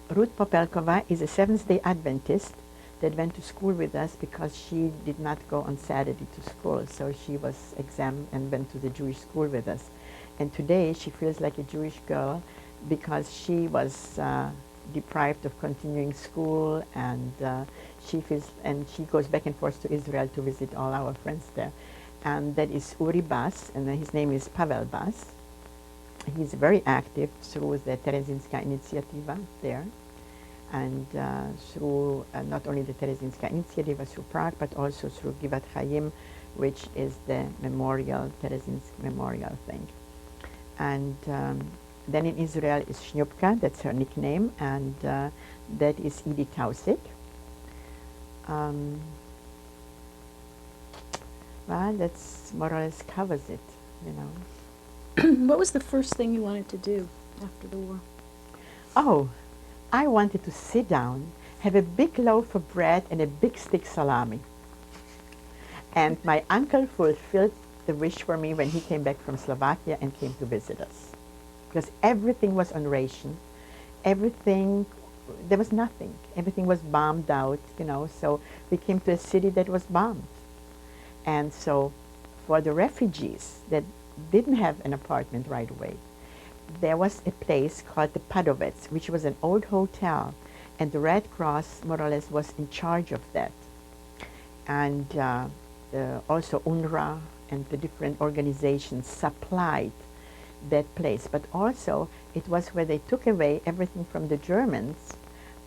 Speaker 2: Ruth Popelkova is a Seventh-day Adventist that went to school with us because she did not go on Saturday to school, so she was exempt and went to the Jewish school with us. And today she feels like a Jewish girl because she was deprived of continuing school, and she feels, and she goes back and forth to Israel to visit all our friends there. And that is Uri Bas, and his name is Pavel Bas. He's very active through the Terezinska Initiativa there, and through not only the Terezinska Initiativa through Prague, but also through Givat Chaim, which is the memorial, Terezinsk memorial thing. And then in Israel is Shnupka, that's her nickname, and that is Edie Tausik. Well, that's more or less covers it, you know.
Speaker 1: What was the first thing you wanted to do after the war?
Speaker 2: Oh, I wanted to sit down, have a big loaf of bread and a big stick salami. And my uncle fulfilled the wish for me when he came back from Slovakia and came to visit us. Because everything was on ration. Everything, there was nothing. Everything was bombed out, you know, so we came to a city that was bombed. And so for the refugees that didn't have an apartment right away, there was a place called the Padovets, which was an old hotel, and the Red Cross more or less was in charge of that. And also UNRWA and the different organizations supplied that place, but also it was where they took away everything from the Germans,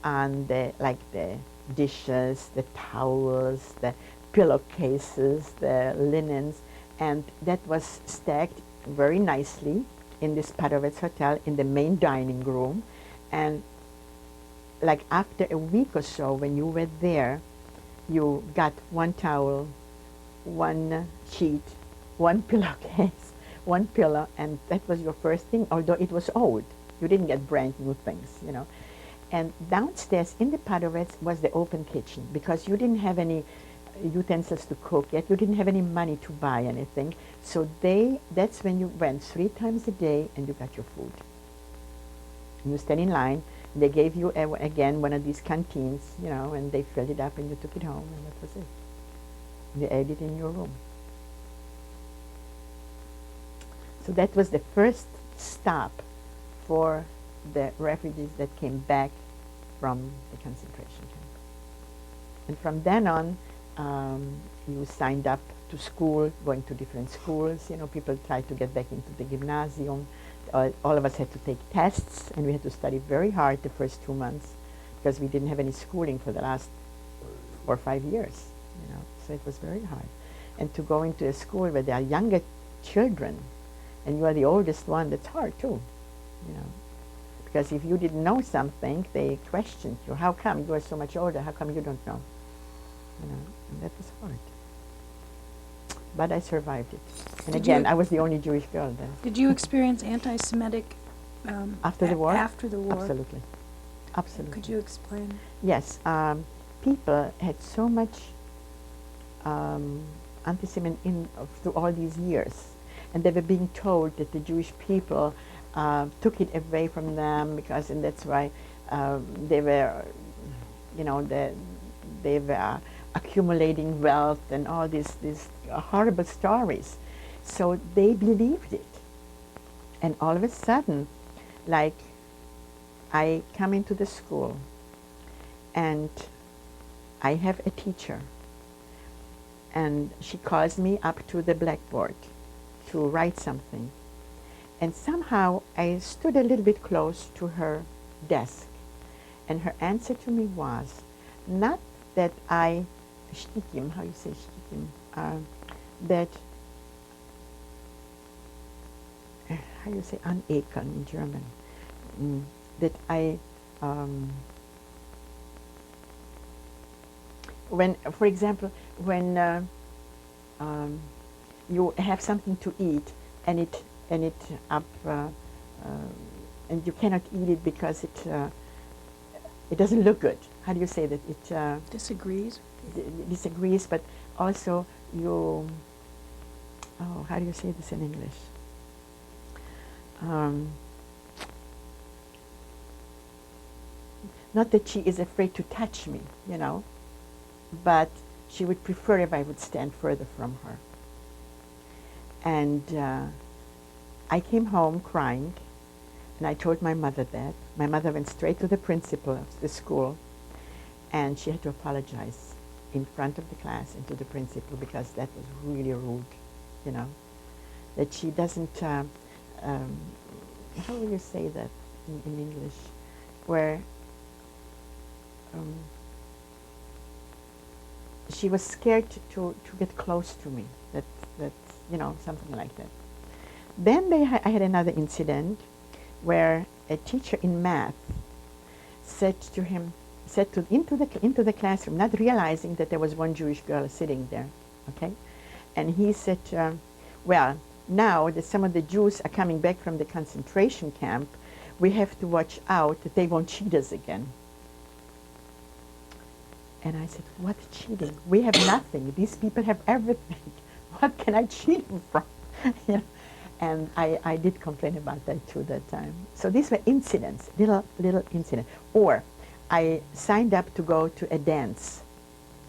Speaker 2: and like the dishes, the towels, the pillowcases, the linens, and that was stacked very nicely in this Padovets hotel in the main dining room. And like after a week or so, when you were there, you got one towel, one sheet, one pillowcase, one pillow, and that was your first thing, although it was old. You didn't get brand new things, you know. And downstairs in the Padovets was the open kitchen, because you didn't have any utensils to cook yet. You didn't have any money to buy anything. So that's when you went 3 times a day and you got your food. And you stand in line. They gave you, again, one of these canteens, you know, and they filled it up and you took it home, and that was it. You ate it in your room. So that was the first stop for the refugees that came back from the concentration camp. And from then on, you signed up to school, going to different schools. You know, people tried to get back into the gymnasium. All of us had to take tests, and we had to study very hard the first 2 months because we didn't have any schooling for the last 4 or 5 years. You know, so it was very hard. And to go into a school where there are younger children, and you are the oldest one, that's hard too. You know, because if you didn't know something, they questioned you. How come you are so much older? How come you don't know? You know, and that was hard. But I survived it. And again, I was the only Jewish girl then.
Speaker 1: Did you experience anti-Semitic
Speaker 2: After the war?
Speaker 1: After the war.
Speaker 2: Absolutely. Absolutely.
Speaker 1: Could you explain?
Speaker 2: Yes. People had so much anti-Semitism through all these years. And they were being told that the Jewish people took it away from them because, and that's why they were, you know, they were accumulating wealth and all these horrible stories. So they believed it. And all of a sudden, like, I come into the school and I have a teacher, and she calls me up to the blackboard to write something. And somehow I stood a little bit close to her desk, and her answer to me was not that I shtikim, how you say shtikim, that, how you say anekeln in German, that I, when, for example, when you have something to eat and it and you cannot eat it because it doesn't look good. How do you say that? It
Speaker 1: Disagrees?
Speaker 2: Disagrees, but also you, oh, how do you say this in English? Not that she is afraid to touch me, you know, but she would prefer if I would stand further from her. And I came home crying, and I told my mother that. My mother went straight to the principal of the school, and she had to apologize in front of the class and to the principal because that was really rude, you know. That she doesn't, how will you say that in English? Where she was scared to get close to me, that you know, something like that. Then I had another incident where a teacher in math said into the classroom, not realizing that there was one Jewish girl sitting there, okay? And he said, well, now that some of the Jews are coming back from the concentration camp, we have to watch out that they won't cheat us again. And I said, what cheating? We have nothing. These people have everything. What can I cheat them from? You know? And I did complain about that too that time. So these were incidents, little incidents. Or I signed up to go to a dance,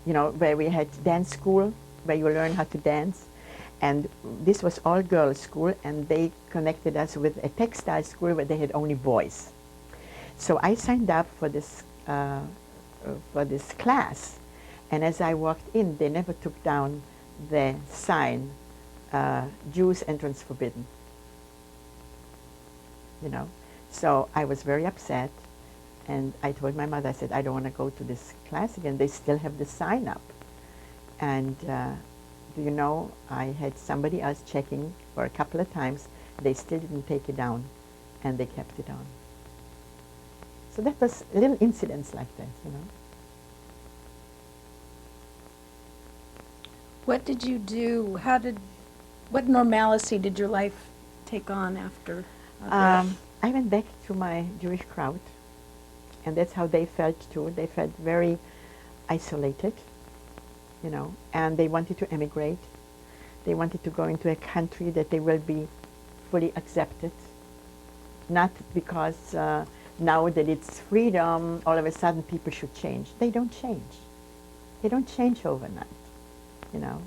Speaker 2: you know, where we had dance school, where you learn how to dance. And this was all girls school, and they connected us with a textile school where they had only boys. So I signed up for this class. And as I walked in, they never took down the sign, Jews entrance forbidden, you know. So I was very upset, and I told my mother, I said, I don't want to go to this class again. They still have the sign up. And do you know, I had somebody else checking for a couple of times. They still didn't take it down, and they kept it on. So that was little incidents like that, you know.
Speaker 1: What did you do? What normalcy did your life take on after?
Speaker 2: I went back to my Jewish crowd, and that's how they felt too. They felt very isolated, you know, and they wanted to emigrate. They wanted to go into a country that they will be fully accepted, not because now that it's freedom, all of a sudden people should change. They don't change. They don't change overnight, you know.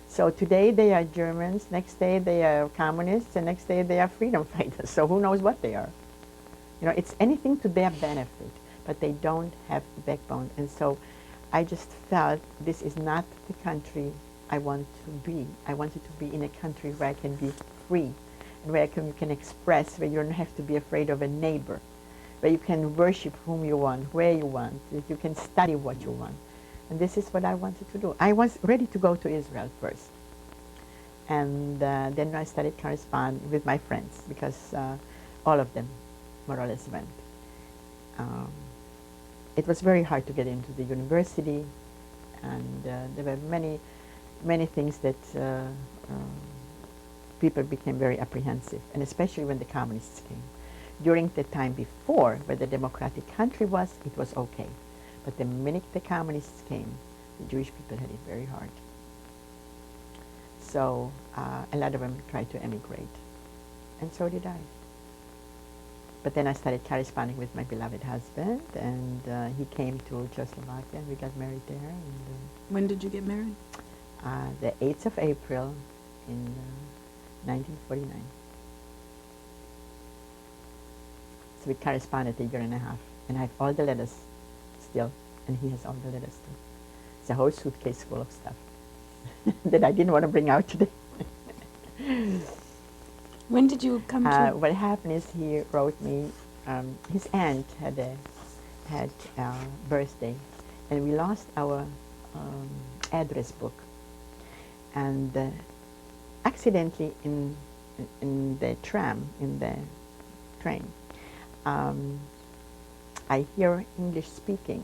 Speaker 2: So today they are Germans, next day they are communists, and next day they are freedom fighters. So who knows what they are? You know, it's anything to their benefit, but they don't have the backbone. And so I just felt this is not the country I want to be. I wanted to be in a country where I can be free, and where you can express, where you don't have to be afraid of a neighbor, where you can worship whom you want, where you want, that you can study what you want. And this is what I wanted to do. I was ready to go to Israel first. And then I started corresponding with my friends, because all of them more or less went. It was very hard to get into the university, and there were many things that people became very apprehensive, and especially when the communists came. During the time before, where the democratic country was, it was okay. But the minute the communists came, the Jewish people had it very hard. So a lot of them tried to emigrate, and so did I. But then I started corresponding with my beloved husband, and he came to Czechoslovakia, and we got married there. And,
Speaker 1: When did you get married?
Speaker 2: the 8th of April in 1949. So we corresponded a year and a half, and I have all the letters still, and he has all the letters too. It's a whole suitcase full of stuff that I didn't want to bring out today.
Speaker 1: When did you come to?
Speaker 2: What happened is he wrote me, his aunt had a birthday, and we lost our address book. And accidentally in the tram, in the train, I hear English speaking,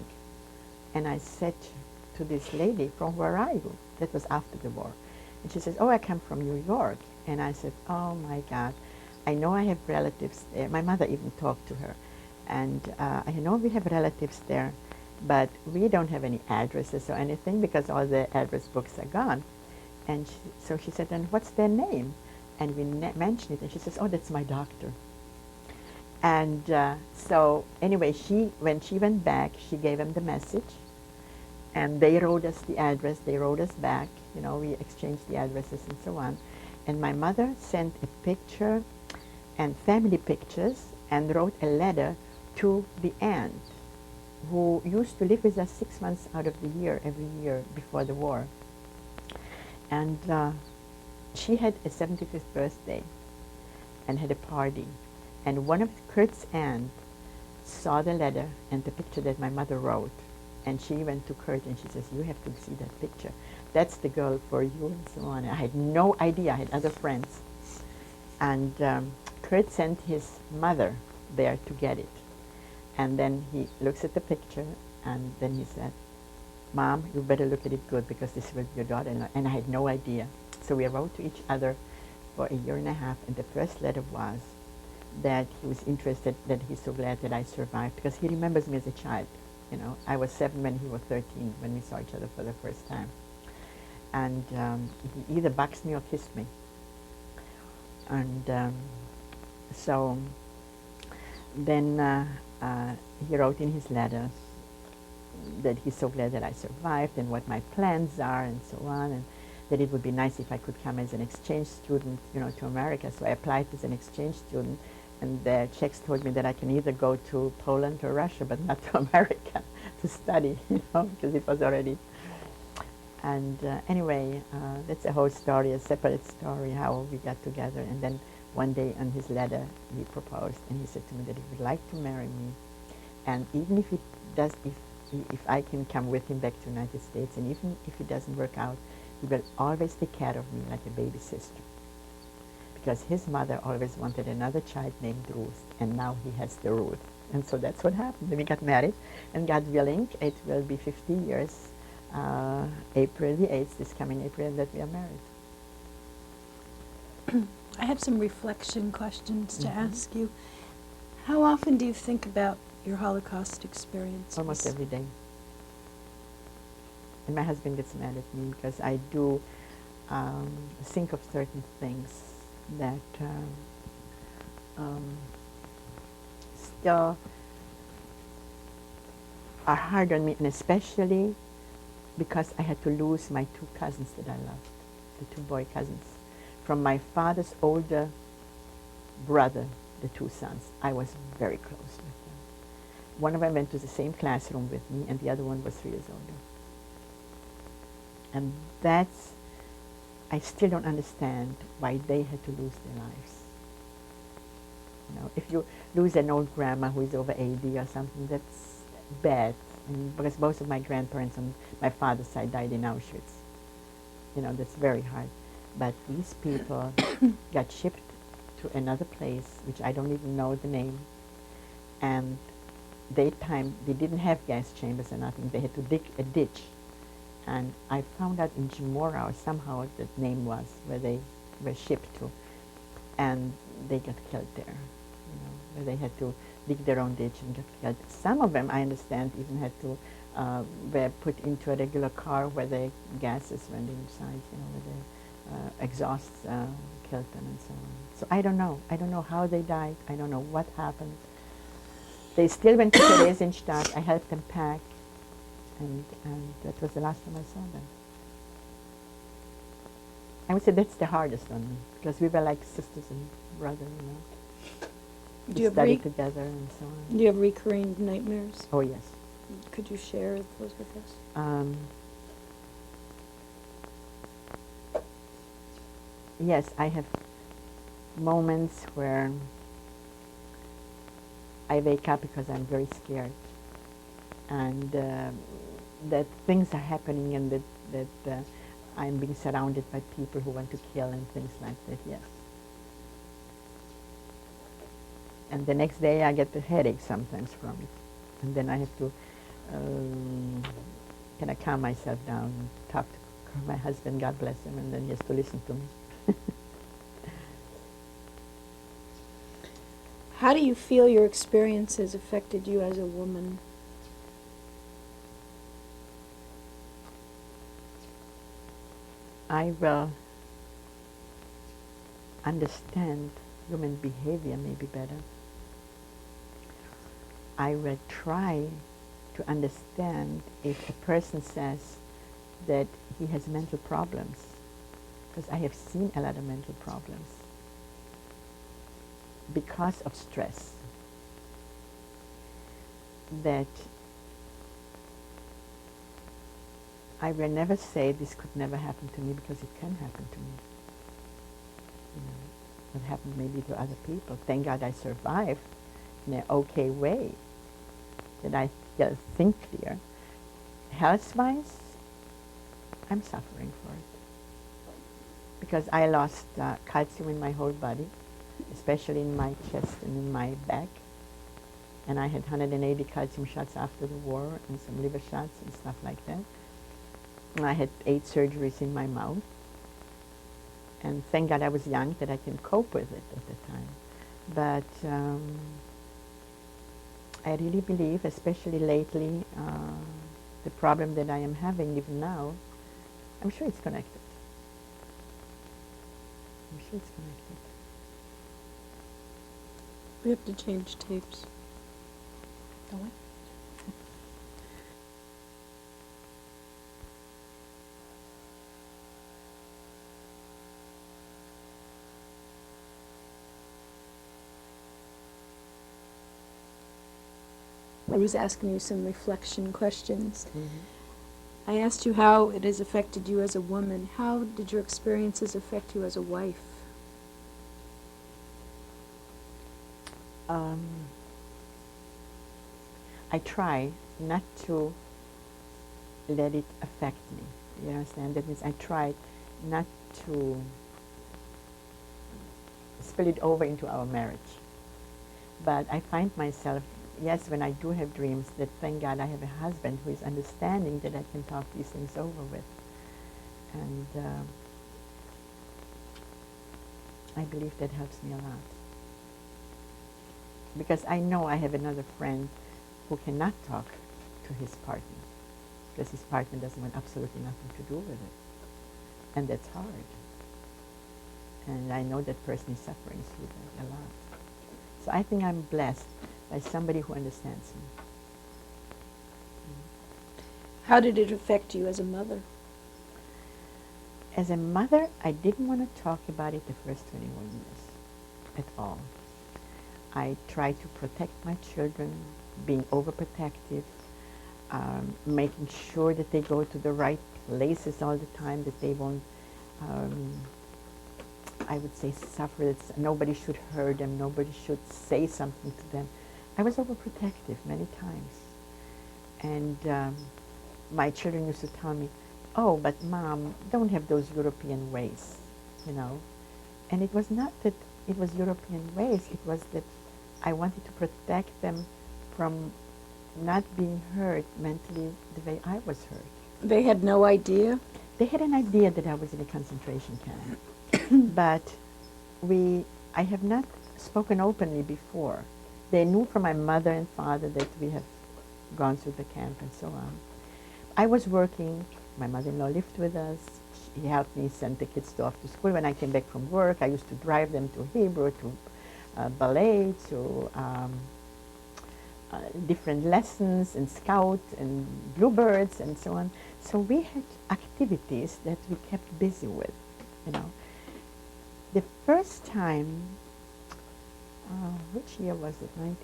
Speaker 2: and I said to this lady, "From where are you?" That was after the war. And she says, "Oh, I come from New York." And I said, "Oh my God, I know I have relatives there." My mother even talked to her. And I know we have relatives there, but we don't have any addresses or anything, because all the address books are gone. And so she said, "And what's their name?" And we mentioned it, and she says, "Oh, that's my doctor." And so anyway, when she went back, she gave them the message, and they wrote us the address. They wrote us back. You know, we exchanged the addresses and so on. And my mother sent a picture and family pictures and wrote a letter to the aunt who used to live with us 6 months out of the year, every year before the war. And she had a 75th birthday and had a party. And one of Kurt's aunt saw the letter and the picture that my mother wrote. And she went to Kurt and she says, "You have to see that picture. That's the girl for you," and so on. I had no idea. I had other friends. And Kurt sent his mother there to get it. And then he looks at the picture, and then he said, "Mom, you better look at it good, because this will be your daughter." And I had no idea. So we wrote to each other for a year and a half, and the first letter was that he was interested, that he's so glad that I survived, because he remembers me as a child. You know, I was 7 when he was 13 when we saw each other for the first time. And he either boxed me or kissed me. And so then he wrote in his letters that he's so glad that I survived, and what my plans are, and so on, and that it would be nice if I could come as an exchange student, you know, to America. So I applied as an exchange student, and the Czechs told me that I can either go to Poland or Russia, but not to America to study, you know, because it was already. And anyway, that's a whole story, a separate story, how we got together. And then one day on his letter, he proposed, and he said to me that he would like to marry me. And even if it does, if I can come with him back to the United States, and even if it doesn't work out, he will always take care of me like a baby sister. Because his mother always wanted another child named Ruth, and now he has the Ruth. And so that's what happened. We got married, and God willing, it will be 50 years, April the 8th, this coming April, that we are married.
Speaker 1: I have some reflection questions to ask you. How often do you think about your Holocaust experience?
Speaker 2: Almost every day. And my husband gets mad at me because I do think of certain things that still are hard on me, and especially because I had to lose my two cousins that I loved, the two boy cousins. From my father's older brother, the two sons, I was very close with them. One of them went to the same classroom with me, and the other one was 3 years older. And that's, I still don't understand why they had to lose their lives. You know, if you lose an old grandma who is over 80 or something, that's bad. And because both of my grandparents on my father's side died in Auschwitz. You know, that's very hard. But these people got shipped to another place, which I don't even know the name. And they didn't have gas chambers or nothing. They had to dig a ditch. And I found out in Jimora, or somehow that name was, where they were shipped to. And they got killed there, you know, where they had to dig their own ditch and get killed. Some of them, I understand, even had to, were put into a regular car where the gases went inside, you know, where the exhausts killed them and so on. So I don't know. I don't know how they died. I don't know what happened. They still went to Theresienstadt. I helped them pack. And that was the last time I saw them. I would say that's the hardest on me, because we were like sisters and brothers, you know.
Speaker 1: Do
Speaker 2: We
Speaker 1: you
Speaker 2: studied together and so on.
Speaker 1: Do you have recurring nightmares?
Speaker 2: Oh, yes.
Speaker 1: Could you share those with us?
Speaker 2: Yes, I have moments where I wake up because I'm very scared, and that things are happening, and that I'm being surrounded by people who want to kill and things like that, yes. And the next day I get a headache sometimes from it. And then I have to kind of calm myself down and talk to my husband, God bless him, and then he has to listen to me.
Speaker 1: How do you feel your experiences affected you as a woman?
Speaker 2: I will understand human behavior maybe better. I will try to understand if a person says that he has mental problems, because I have seen a lot of mental problems because of stress, that I will never say this could never happen to me, because it can happen to me. You know, it happened maybe to other people. Thank God I survived in an okay way, that I still think clear. Health-wise, I'm suffering for it, because I lost calcium in my whole body, especially in my chest and in my back. And I had 180 calcium shots after the war, and some liver shots and stuff like that. And I had 8 surgeries in my mouth. And thank God I was young, that I can cope with it at the time. But I really believe, especially lately, the problem that I am having even now, I'm sure it's connected. I'm sure it's connected.
Speaker 1: We have to change tapes.
Speaker 2: Don't we?
Speaker 1: I was asking you some reflection questions.
Speaker 2: Mm-hmm.
Speaker 1: I asked you how it has affected you as a woman. How did your experiences affect you as a wife?
Speaker 2: I try not to let it affect me. You understand? That means I try not to spill it over into our marriage. But I find myself, yes, when I do have dreams, that thank God I have a husband who is understanding, that I can talk these things over with. And I believe that helps me a lot. Because I know I have another friend who cannot talk to his partner, because his partner doesn't want absolutely nothing to do with it. And that's hard. And I know that person is suffering through that a lot. So I think I'm blessed by somebody who understands me.
Speaker 1: How did it affect you as a mother?
Speaker 2: As a mother, I didn't want to talk about it the first 21 years at all. I tried to protect my children, being overprotective, making sure that they go to the right places all the time, that they won't, I would say, suffer, that nobody should hurt them, nobody should say something to them. I was overprotective many times. And my children used to tell me, oh, but Mom, don't have those European ways, you know. And it was not that it was European ways, it was that I wanted to protect them from not being hurt mentally the way I was hurt.
Speaker 1: They had no idea?
Speaker 2: They had an idea that I was in a concentration camp, but I have not spoken openly before. They knew from my mother and father that we have gone through the camp and so on. I was working. My mother-in-law lived with us. She helped me send the kids off to school. When I came back from work, I used to drive them to Hebrew, to ballet, to different lessons and Scout and Bluebirds and so on. So we had activities that we kept busy with, you know. The first time, which year was it? In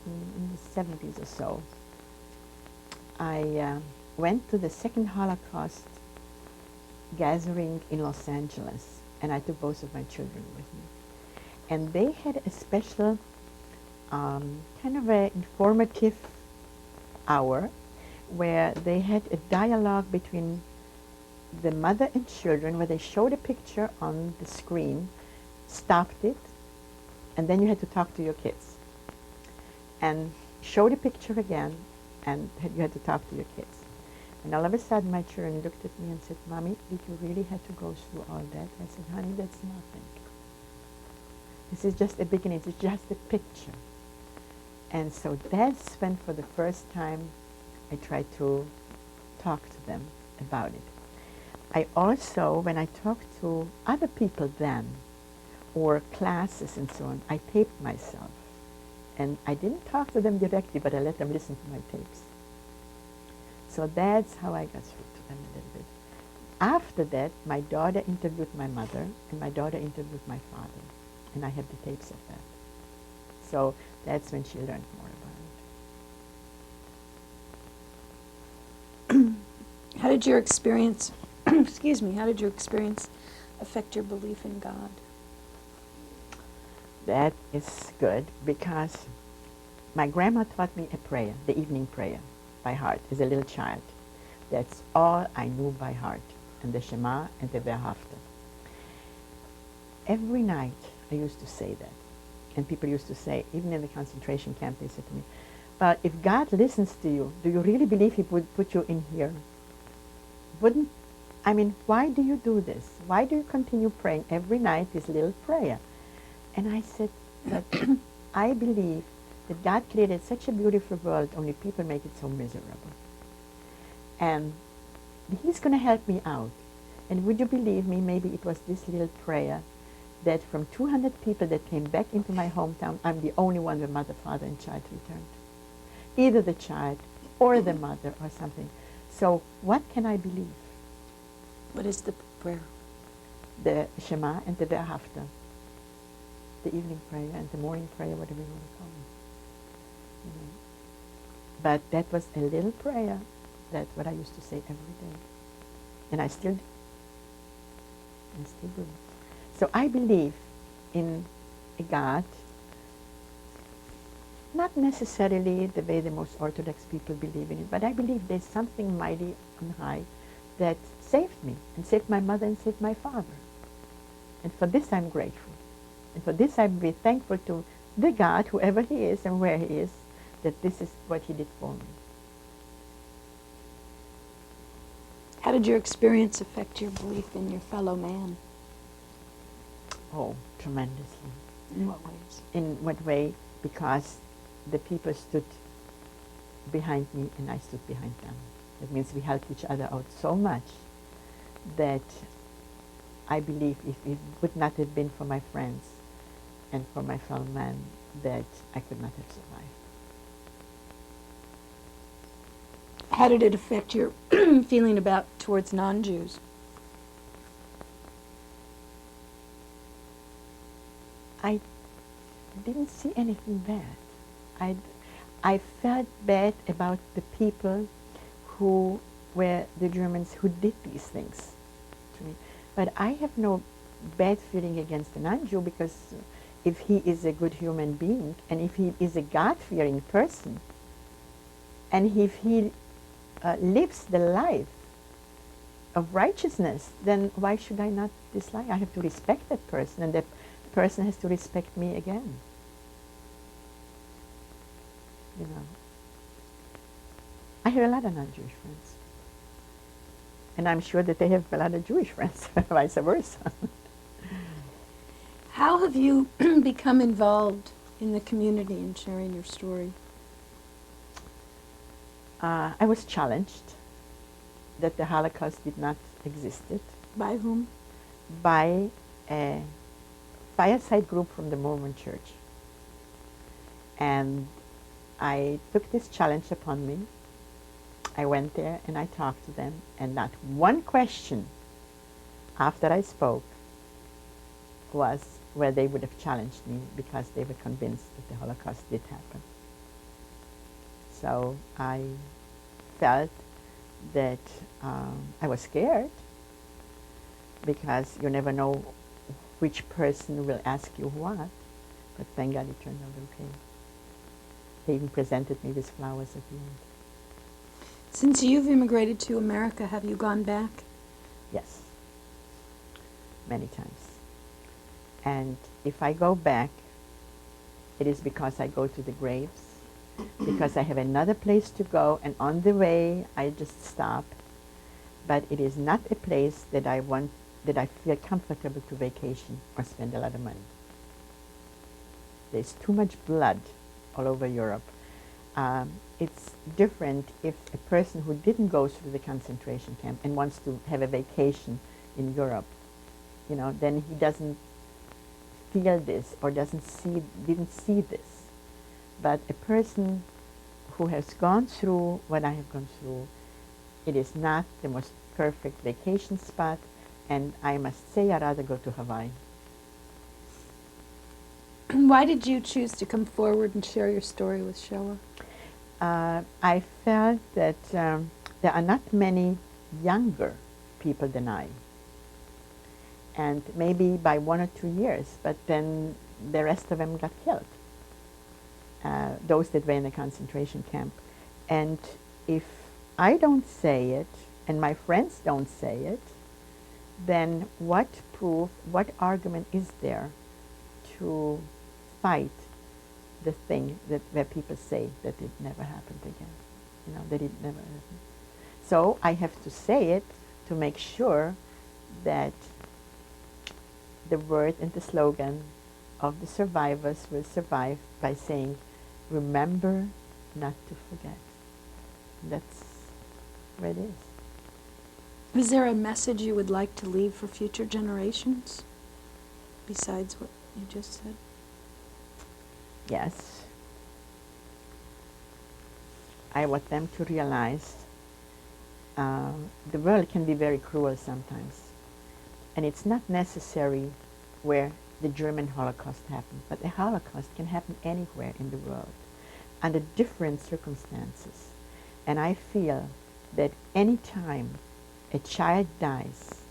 Speaker 2: the 70s or so. I went to the second Holocaust gathering in Los Angeles, and I took both of my children with me. And they had a special kind of an informative hour where they had a dialogue between the mother and children, where they showed a picture on the screen, stopped it, and then you had to talk to your kids. And show the picture again, and you had to talk to your kids. And all of a sudden, my children looked at me and said, Mommy, did you really have to go through all that? I said, honey, that's nothing. This is just a beginning. It's just a picture. And so that's when, for the first time, I tried to talk to them about it. I also, when I talked to other people then, or classes and so on, I taped myself. And I didn't talk to them directly, but I let them listen to my tapes. So that's how I got through to them a little bit. After that, my daughter interviewed my mother, and my daughter interviewed my father. And I have the tapes of that. So that's when she learned more about it.
Speaker 1: How did your experience, excuse me, how did your experience affect your belief in God?
Speaker 2: That is good, because my grandma taught me a prayer, the evening prayer, by heart as a little child. That's all I knew by heart, and the Shema and the Verhafta. Every night I used to say that. And people used to say, even in the concentration camp, they said to me, but if God listens to you, do you really believe he would put you in here? Why do you do this? Why do you continue praying every night this little prayer? And I said that I believe that God created such a beautiful world, only people make it so miserable. And he's going to help me out. And would you believe me, maybe it was this little prayer that from 200 people that came back into my hometown, I'm the only one where mother, father, and child returned. Either the child or the mother or something. So what can I believe?
Speaker 1: What is the prayer?
Speaker 2: The Shema and the Verhafta. The evening prayer and the morning prayer, whatever you want to call it. You know. But that was a little prayer. That's what I used to say every day. And I still do. I still do. So I believe in a God, not necessarily the way the most Orthodox people believe in it, but I believe there's something mighty on high that saved me, and saved my mother, and saved my father. And for this I'm grateful. And for this I'm very thankful to the God, whoever he is and where he is, that this is what he did for me.
Speaker 1: How did your experience affect your belief in your fellow man?
Speaker 2: Oh, tremendously.
Speaker 1: In what ways?
Speaker 2: In what way? Because the people stood behind me and I stood behind them. That means we helped each other out so much that I believe if it would not have been for my friends and for my fellow man, that I could not have survived.
Speaker 1: How did it affect your feeling about towards non-Jews?
Speaker 2: I didn't see anything bad. I felt bad about the people who were the Germans who did these things to me. But I have no bad feeling against a non-Jew, because if he is a good human being, and if he is a God-fearing person, and if he lives the life of righteousness, then why should I not dislike? I have to respect that person, and that person has to respect me again. You know, I have a lot of non-Jewish friends, and I'm sure that they have a lot of Jewish friends, vice versa.
Speaker 1: How have you become involved in the community and sharing your story?
Speaker 2: I was challenged that the Holocaust did not existed
Speaker 1: By whom?
Speaker 2: by a fireside group from the Mormon Church. And I took this challenge upon me. I went there and I talked to them, and not one question after I spoke was where they would have challenged me, because they were convinced that the Holocaust did happen. So I felt that I was scared, because you never know which person will ask you what, but thank God it turned out okay. They even presented me with flowers at the end.
Speaker 1: Since you've immigrated to America, have you gone back?
Speaker 2: Yes, many times. And if I go back, it is because I go to the graves, because I have another place to go, and on the way I just stop. But it is not a place that I want, that I feel comfortable to vacation or spend a lot of money. There's too much blood all over Europe. It's different if a person who didn't go through the concentration camp and wants to have a vacation in Europe, you know, then he doesn't feel this or didn't see this. But a person who has gone through what I have gone through, it is not the most perfect vacation spot, and I must say I'd rather go to Hawaii.
Speaker 1: Why did you choose to come forward and share your story with Shoah?
Speaker 2: I felt that there are not many younger people than I, and maybe by 1 or 2 years, but then the rest of them got killed, those that were in the concentration camp. And if I don't say it, and my friends don't say it, then what proof, what argument is there to fight the thing that where people say that it never happened again, you know, that it never happened. So I have to say it to make sure that the word and the slogan of the survivors will survive by saying, remember not to forget. That's where it is.
Speaker 1: Is there a message you would like to leave for future generations besides what you just said?
Speaker 2: Yes. I want them to realize the world can be very cruel sometimes. And it's not necessary where the German Holocaust happened, but the Holocaust can happen anywhere in the world under different circumstances. And I feel that any time a child dies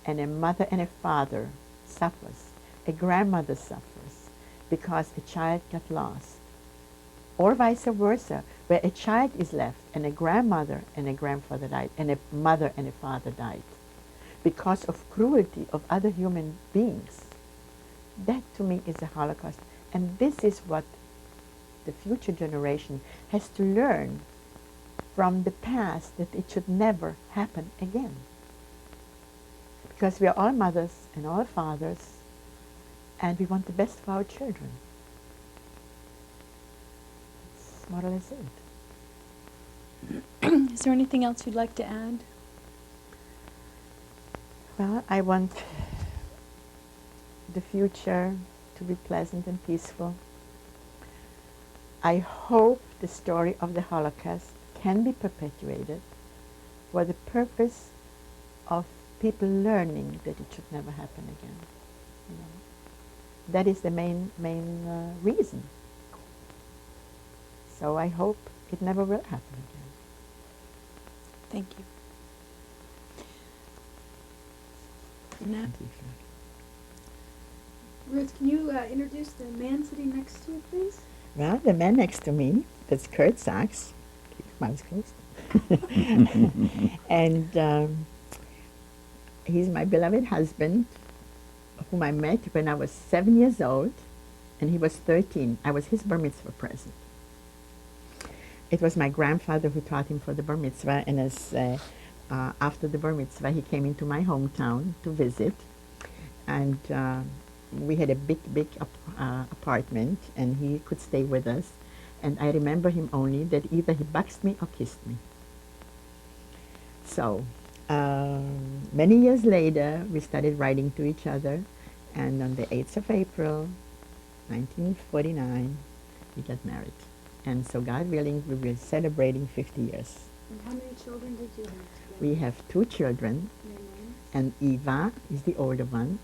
Speaker 2: and a mother and a father suffers, a grandmother suffers because a child got lost, or vice versa, where a child is left and a grandmother and a grandfather died, and a mother and a father died because of cruelty of other human beings. That to me is a Holocaust. And this is what the future generation has to learn from the past, that it should never happen again. Because we are all mothers and all fathers, and we want the best for our children. That's more or less it.
Speaker 1: Is there anything else you'd like to add?
Speaker 2: Well, I want the future to be pleasant and peaceful. I hope the story of the Holocaust can be perpetuated for the purpose of people learning that it should never happen again. You know? That is the main reason. So I hope it never will happen again.
Speaker 1: Thank you. Nat?
Speaker 3: Ruth, can you introduce the man sitting next to you, please?
Speaker 2: Well, the man next to me, that's Ruth Sax. Keep your mouth closed. And he's my beloved husband, whom I met when I was 7 years old, and he was 13. I was his bar mitzvah present. It was my grandfather who taught him for the bar mitzvah, and as after the bar mitzvah, he came into my hometown to visit, and we had a big apartment, and he could stay with us. And I remember him only that either he boxed me or kissed me. So many years later, we started writing to each other, and on the 8th of April, 1949, we got married. And so, God willing, we will be celebrating 50 years.
Speaker 3: And how many children did you have together?
Speaker 2: We have 2 children,
Speaker 3: Their names?
Speaker 2: and Eva is the older one,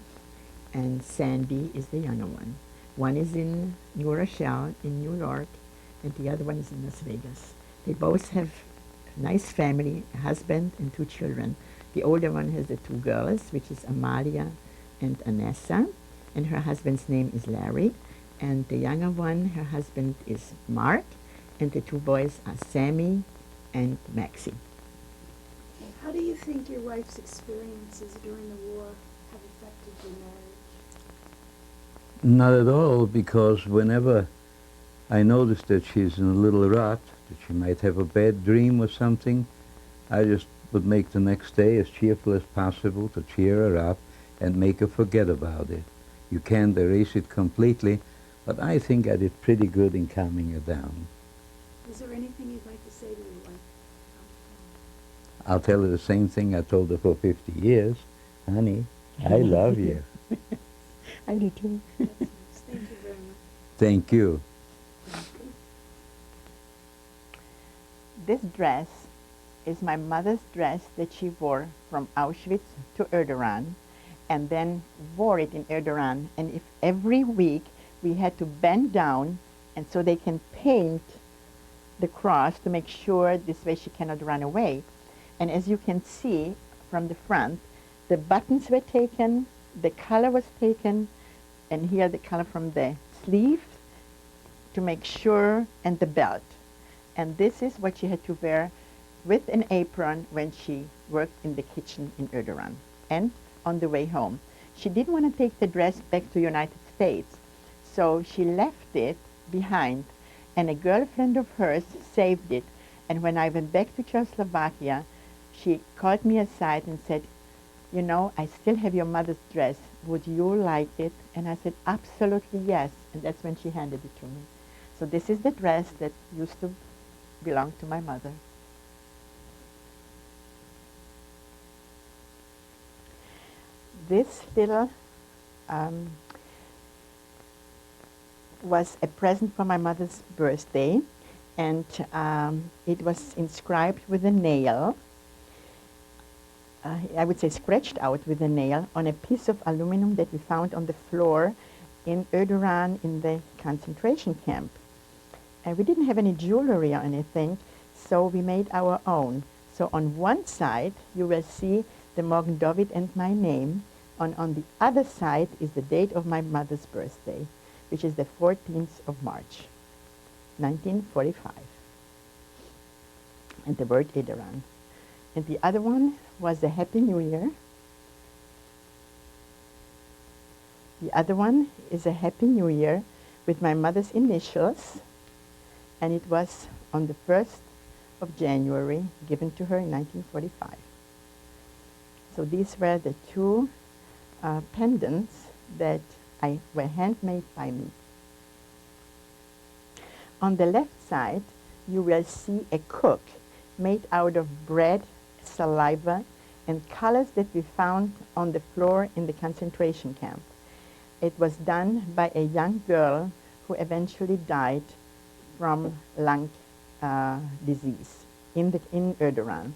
Speaker 2: and Sandy is the younger one. One is in New Rochelle in New York, and the other one is in Las Vegas. They both have a nice family, a husband and 2 children. The older one has the 2 girls, which is Amalia and Anessa, and her husband's name is Larry. And the younger one, her husband is Mark, and the 2 boys are Sammy and Maxie.
Speaker 3: How do you think your wife's experiences during the war have affected your marriage?
Speaker 4: Not at all, because whenever I noticed that she's in a little rut, that she might have a bad dream or something, I just would make the next day as cheerful as possible to cheer her up and make her forget about it. You can't erase it completely, but I think I did pretty good in calming her down.
Speaker 3: Is there anything you'd like to say to your wife?
Speaker 4: I'll tell her the same thing I told her for 50 years. Honey, I love you.
Speaker 2: I do too.
Speaker 3: That's nice. Thank you very much.
Speaker 4: Thank you.
Speaker 2: This dress is my mother's dress that she wore from Auschwitz to Erdogan, and then wore it in Erdogan. And if every week we had to bend down, and so they can paint the cross to make sure this way she cannot run away. And as you can see from the front, the buttons were taken, the color was taken, and here the color from the sleeve to make sure, and the belt. And this is what she had to wear with an apron when she worked in the kitchen in Erdogan and on the way home. She didn't want to take the dress back to United States, so she left it behind, and a girlfriend of hers saved it. And when I went back to Czechoslovakia, she called me aside and said, you know, I still have your mother's dress. Would you like it? And I said, absolutely yes. And that's when she handed it to me. So this is the dress that used to belong to my mother. This little was a present for my mother's birthday, and it was inscribed with a nail, I would say scratched out with a nail, on a piece of aluminum that we found on the floor in Erdogan in the concentration camp. And we didn't have any jewelry or anything, so we made our own. So on one side, you will see the Morgen David and my name. On the other side is the date of my mother's birthday, which is the 14th of March, 1945. And the word Erdogan. And the other one was the Happy New Year. The other one is a Happy New Year with my mother's initials, and it was on the 1st of January, given to her in 1945. So these were the 2 pendants that were handmade by me. On the left side, you will see a cook made out of bread, saliva, and colors that we found on the floor in the concentration camp. It was done by a young girl who eventually died from lung disease in Erdogan.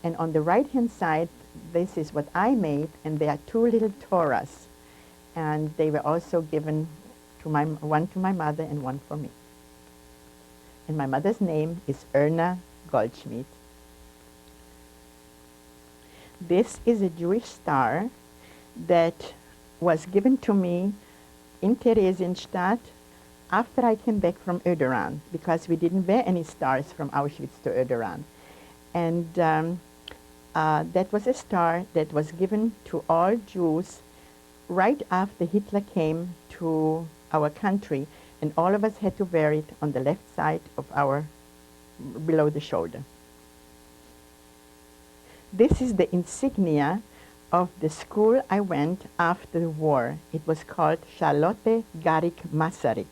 Speaker 2: And on the right-hand side, this is what I made, and there are two little Torahs. And they were also given to one to my mother and one for me. And my mother's name is Erna Goldschmidt. This is a Jewish star that was given to me in Theresienstadt after I came back from Erdogan, because we didn't wear any stars from Auschwitz to Erdogan. And that was a star that was given to all Jews right after Hitler came to our country, and all of us had to wear it on the left side of our, below the shoulder. This is the insignia of the school I went after the war. It was called Charlotte Garrick Masaryk.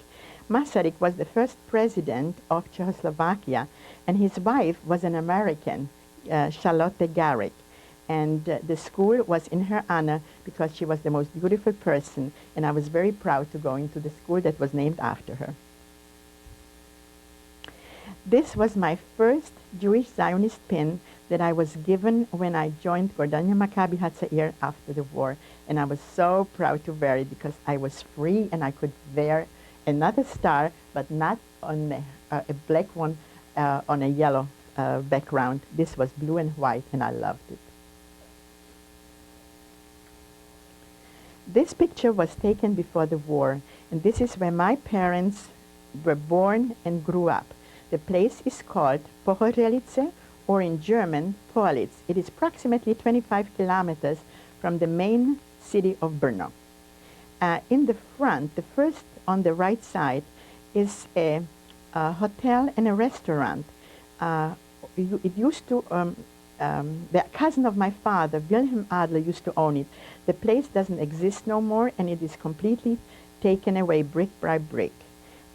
Speaker 2: Masaryk was the first president of Czechoslovakia, and his wife was an American, Charlotte Garrick. And the school was in her honor because she was the most beautiful person, and I was very proud to go into the school that was named after her. This was my first Jewish Zionist pin that I was given when I joined Gordania Maccabi Hatzair after the war, and I was so proud to wear it because I was free and I could wear another star, but not on a black one on a yellow background. This was blue and white, and I loved it. This picture was taken before the war, and this is where my parents were born and grew up. The place is called Pochorelice, or in German, Poalitz. It is approximately 25 kilometers from the main city of Brno. In the front, the first on the right side, is a hotel and a restaurant. It used to, the cousin of my father, Wilhelm Adler, used to own it. The place doesn't exist no more, and it is completely taken away brick by brick.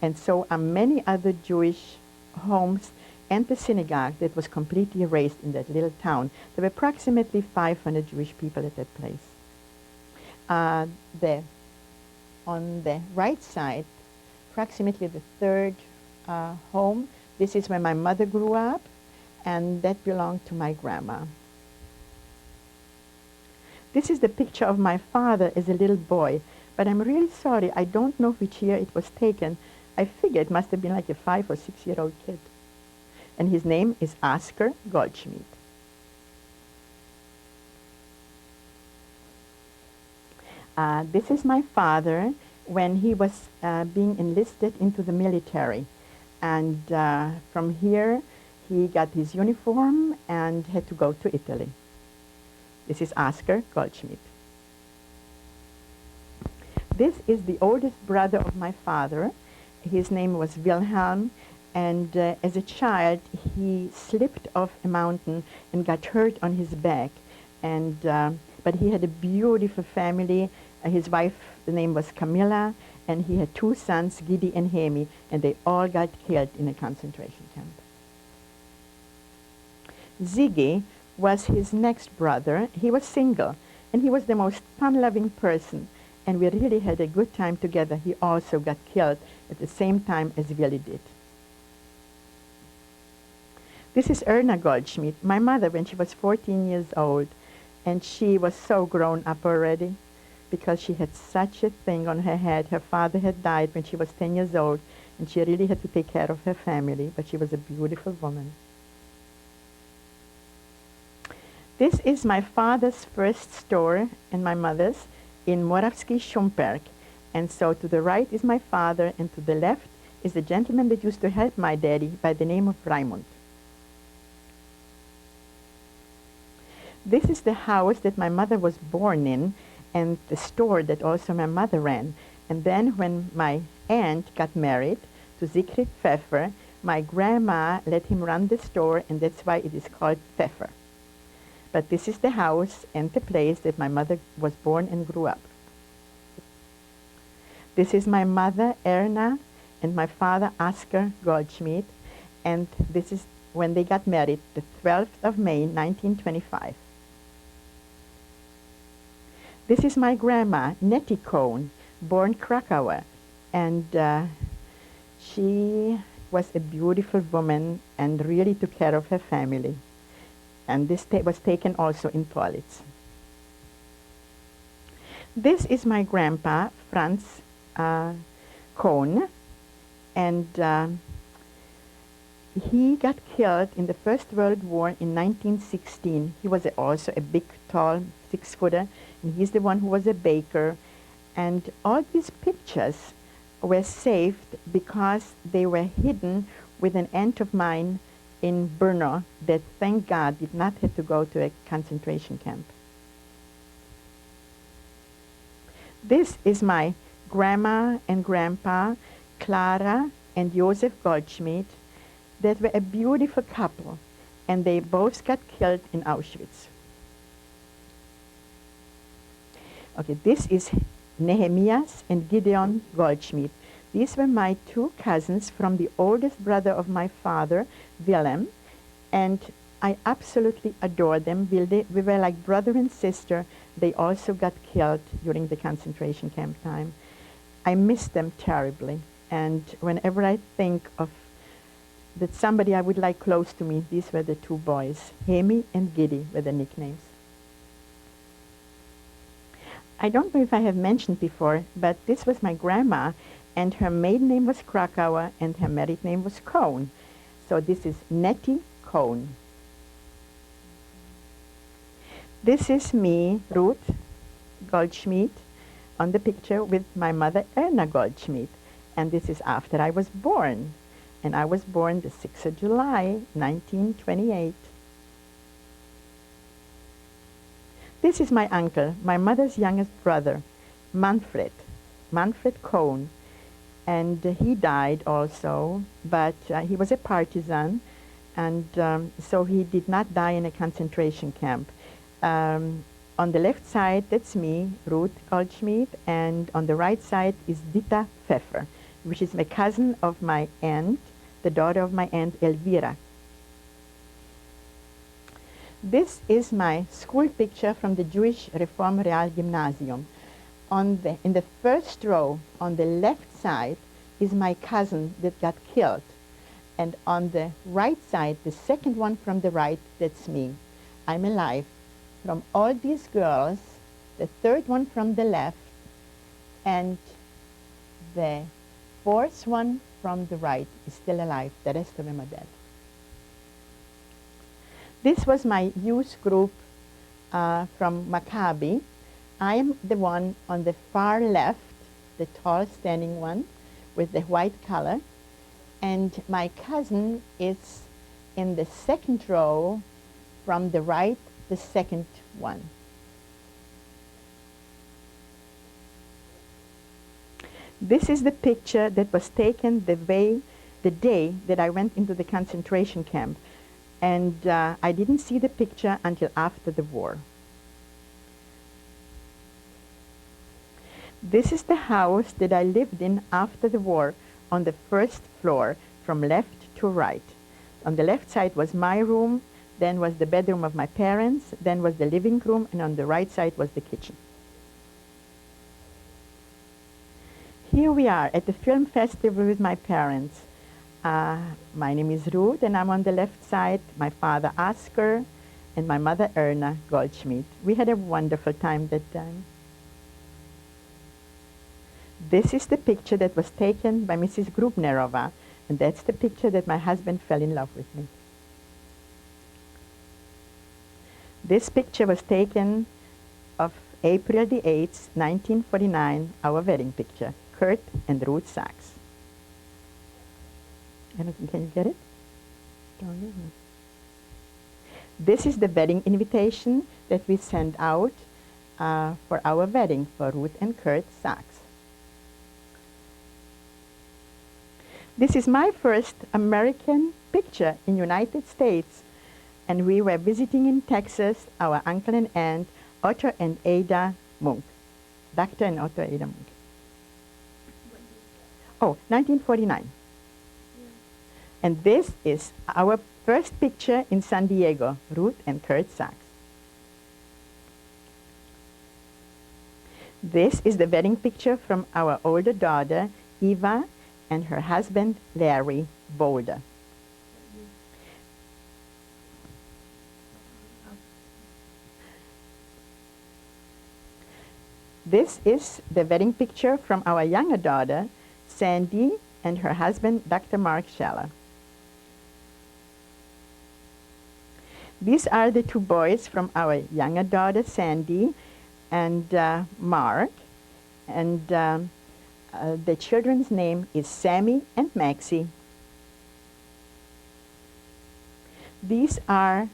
Speaker 2: And so are many other Jewish homes and the synagogue that was completely erased in that little town. There were approximately 500 Jewish people at that place. On the right side, approximately the third home, this is where my mother grew up, and that belonged to my grandma. This is the picture of my father as a little boy, but I'm really sorry, I don't know which year it was taken. I figure it must have been like a 5 or 6 year old kid. And his name is Oskar Goldschmidt. This is my father when he was being enlisted into the military. And from here, he got his uniform and had to go to Italy. This is Oskar Goldschmidt. This is the oldest brother of my father. His name was Wilhelm, and as a child, he slipped off a mountain and got hurt on his back. And but he had a beautiful family. His wife, the name was Camilla, and he had 2 sons, Gidi and Hemi, and they all got killed in a concentration camp. Ziggy was his next brother. He was single, and he was the most fun-loving person, and we really had a good time together. He also got killed at the same time as Willy did. This is Erna Goldschmidt, my mother when she was 14 years old, and she was so grown up already because she had such a thing on her head. Her father had died when she was 10 years old, and she really had to take care of her family, but she was a beautiful woman. This is my father's first store and my mother's in Moravsky Šumperk. And so to the right is my father, and to the left is the gentleman that used to help my daddy by the name of Raimund. This is the house that my mother was born in, and the store that also my mother ran. And then when my aunt got married to Siegfried Pfeffer, my grandma let him run the store, and that's why it is called Pfeffer. But this is the house and the place that my mother was born and grew up. This is my mother, Erna, and my father, Oskar Goldschmidt, and this is when they got married, the 12th of May, 1925. This is my grandma, Nettie Cohn, born Krakauer, and she was a beautiful woman and really took care of her family. And this was taken also in Politz. This is my grandpa, Franz Kohn, and he got killed in the First World War in 1916. He was also a big, tall, 6-footer, and he's the one who was a baker. And all these pictures were saved because they were hidden with an aunt of mine in Brno that, thank God, did not have to go to a concentration camp. This is my grandma and grandpa, Clara and Josef Goldschmidt, that were a beautiful couple, and they both got killed in Auschwitz. Okay, this is Nehemias and Gideon Goldschmidt. These were my two cousins from the oldest brother of my father, Willem, and I absolutely adore them. We were like brother and sister. They also got killed during the concentration camp time. I miss them terribly, and whenever I think of that somebody I would like close to me, these were the two boys. Hemi and Giddy were the nicknames. I don't know if I have mentioned before, but this was my grandma, and her maiden name was Krakauer, and her married name was Kohn. So this is Nettie Kohn. This is me, Ruth Goldschmidt, on the picture with my mother, Erna Goldschmidt. And this is after I was born. And I was born the 6th of July, 1928. This is my uncle, my mother's youngest brother, Manfred Kohn. And he died also, but he was a partisan, and so he did not die in a concentration camp. On the left side, that's me, Ruth Goldschmidt, and on the right side is Dita Pfeffer, which is my cousin of my aunt, the daughter of my aunt Elvira. This is my school picture from the Jewish Reform Real Gymnasium. In the first row, on the left side, is my cousin that got killed. And on the right side, the second one from the right, that's me. I'm alive. From all these girls, the third one from the left, and the fourth one from the right is still alive. The rest of them are dead. This was my youth group from Maccabi. I am the one on the far left, the tall standing one with the white collar. And my cousin is in the second row from the right, the second one. This is the picture that was taken the day that I went into the concentration camp. And I didn't see the picture until after the war. This is the house that I lived in after the war on the first floor from left to right. On the left side was my room, then was the bedroom of my parents, then was the living room, and on the right side was the kitchen. Here we are at the film festival with my parents. My name is Ruth, and I'm on the left side, my father Oscar, and my mother Erna Goldschmidt. We had a wonderful time that time. This is the picture that was taken by Mrs. Grubnerova, and that's the picture that my husband fell in love with me. This picture was taken of April the 8th, 1949, our wedding picture, Kurt and Ruth Sax. Can you get it? This is the wedding invitation that we sent out for our wedding for Ruth and Kurt Sax. This is my first American picture in United States, and we were visiting in Texas, our uncle and aunt, Otto and Ada Munk. Dr. and Otto Ada Munk. Oh, 1949. And this is our first picture in San Diego, Ruth and Kurt Sax. This is the wedding picture from our older daughter, Eva, and her husband, Larry Boulder. This is the wedding picture from our younger daughter, Sandy, and her husband, Dr. Mark Scheller. These are the two boys from our younger daughter, Sandy, and Mark. And the children's name is Sammy and Maxie. These are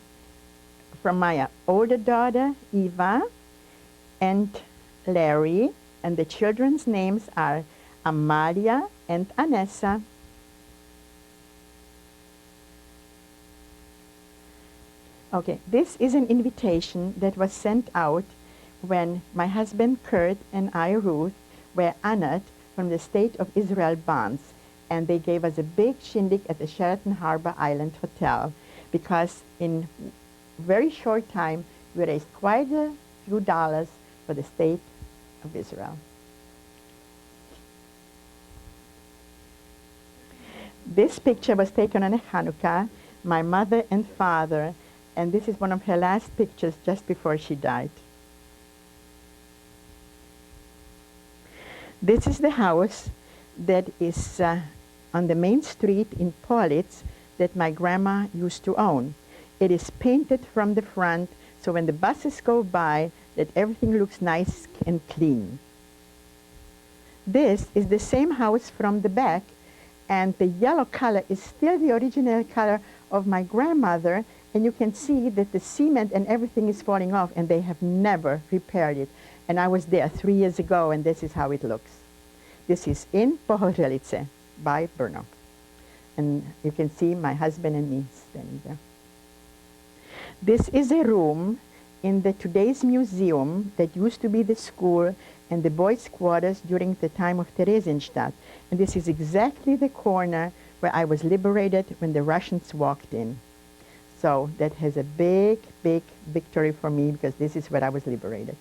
Speaker 2: from my older daughter, Eva, and Larry, and the children's names are Amalia and Anessa. Okay, this is an invitation that was sent out when my husband Kurt and I, Ruth, were honored from the State of Israel bonds, and they gave us a big shindig at the Sheraton Harbor Island Hotel because in very short time we raised quite a few dollars for the State of Israel. This picture was taken on a Hanukkah, my mother and father, and this is one of her last pictures just before she died. This is the house that is on the main street in Paulitz that my grandma used to own. It is painted from the front, so when the buses go by, that everything looks nice and clean. This is the same house from the back, and the yellow color is still the original color of my grandmother, and you can see that the cement and everything is falling off, and they have never repaired it. And I was there 3 years ago, and this is how it looks. This is in Pohorelice by Brno. And you can see my husband and me standing there. This is a room in the today's museum that used to be the school and the boys' quarters during the time of Theresienstadt. And this is exactly the corner where I was liberated when the Russians walked in. So that has a big, big victory for me because this is where I was liberated.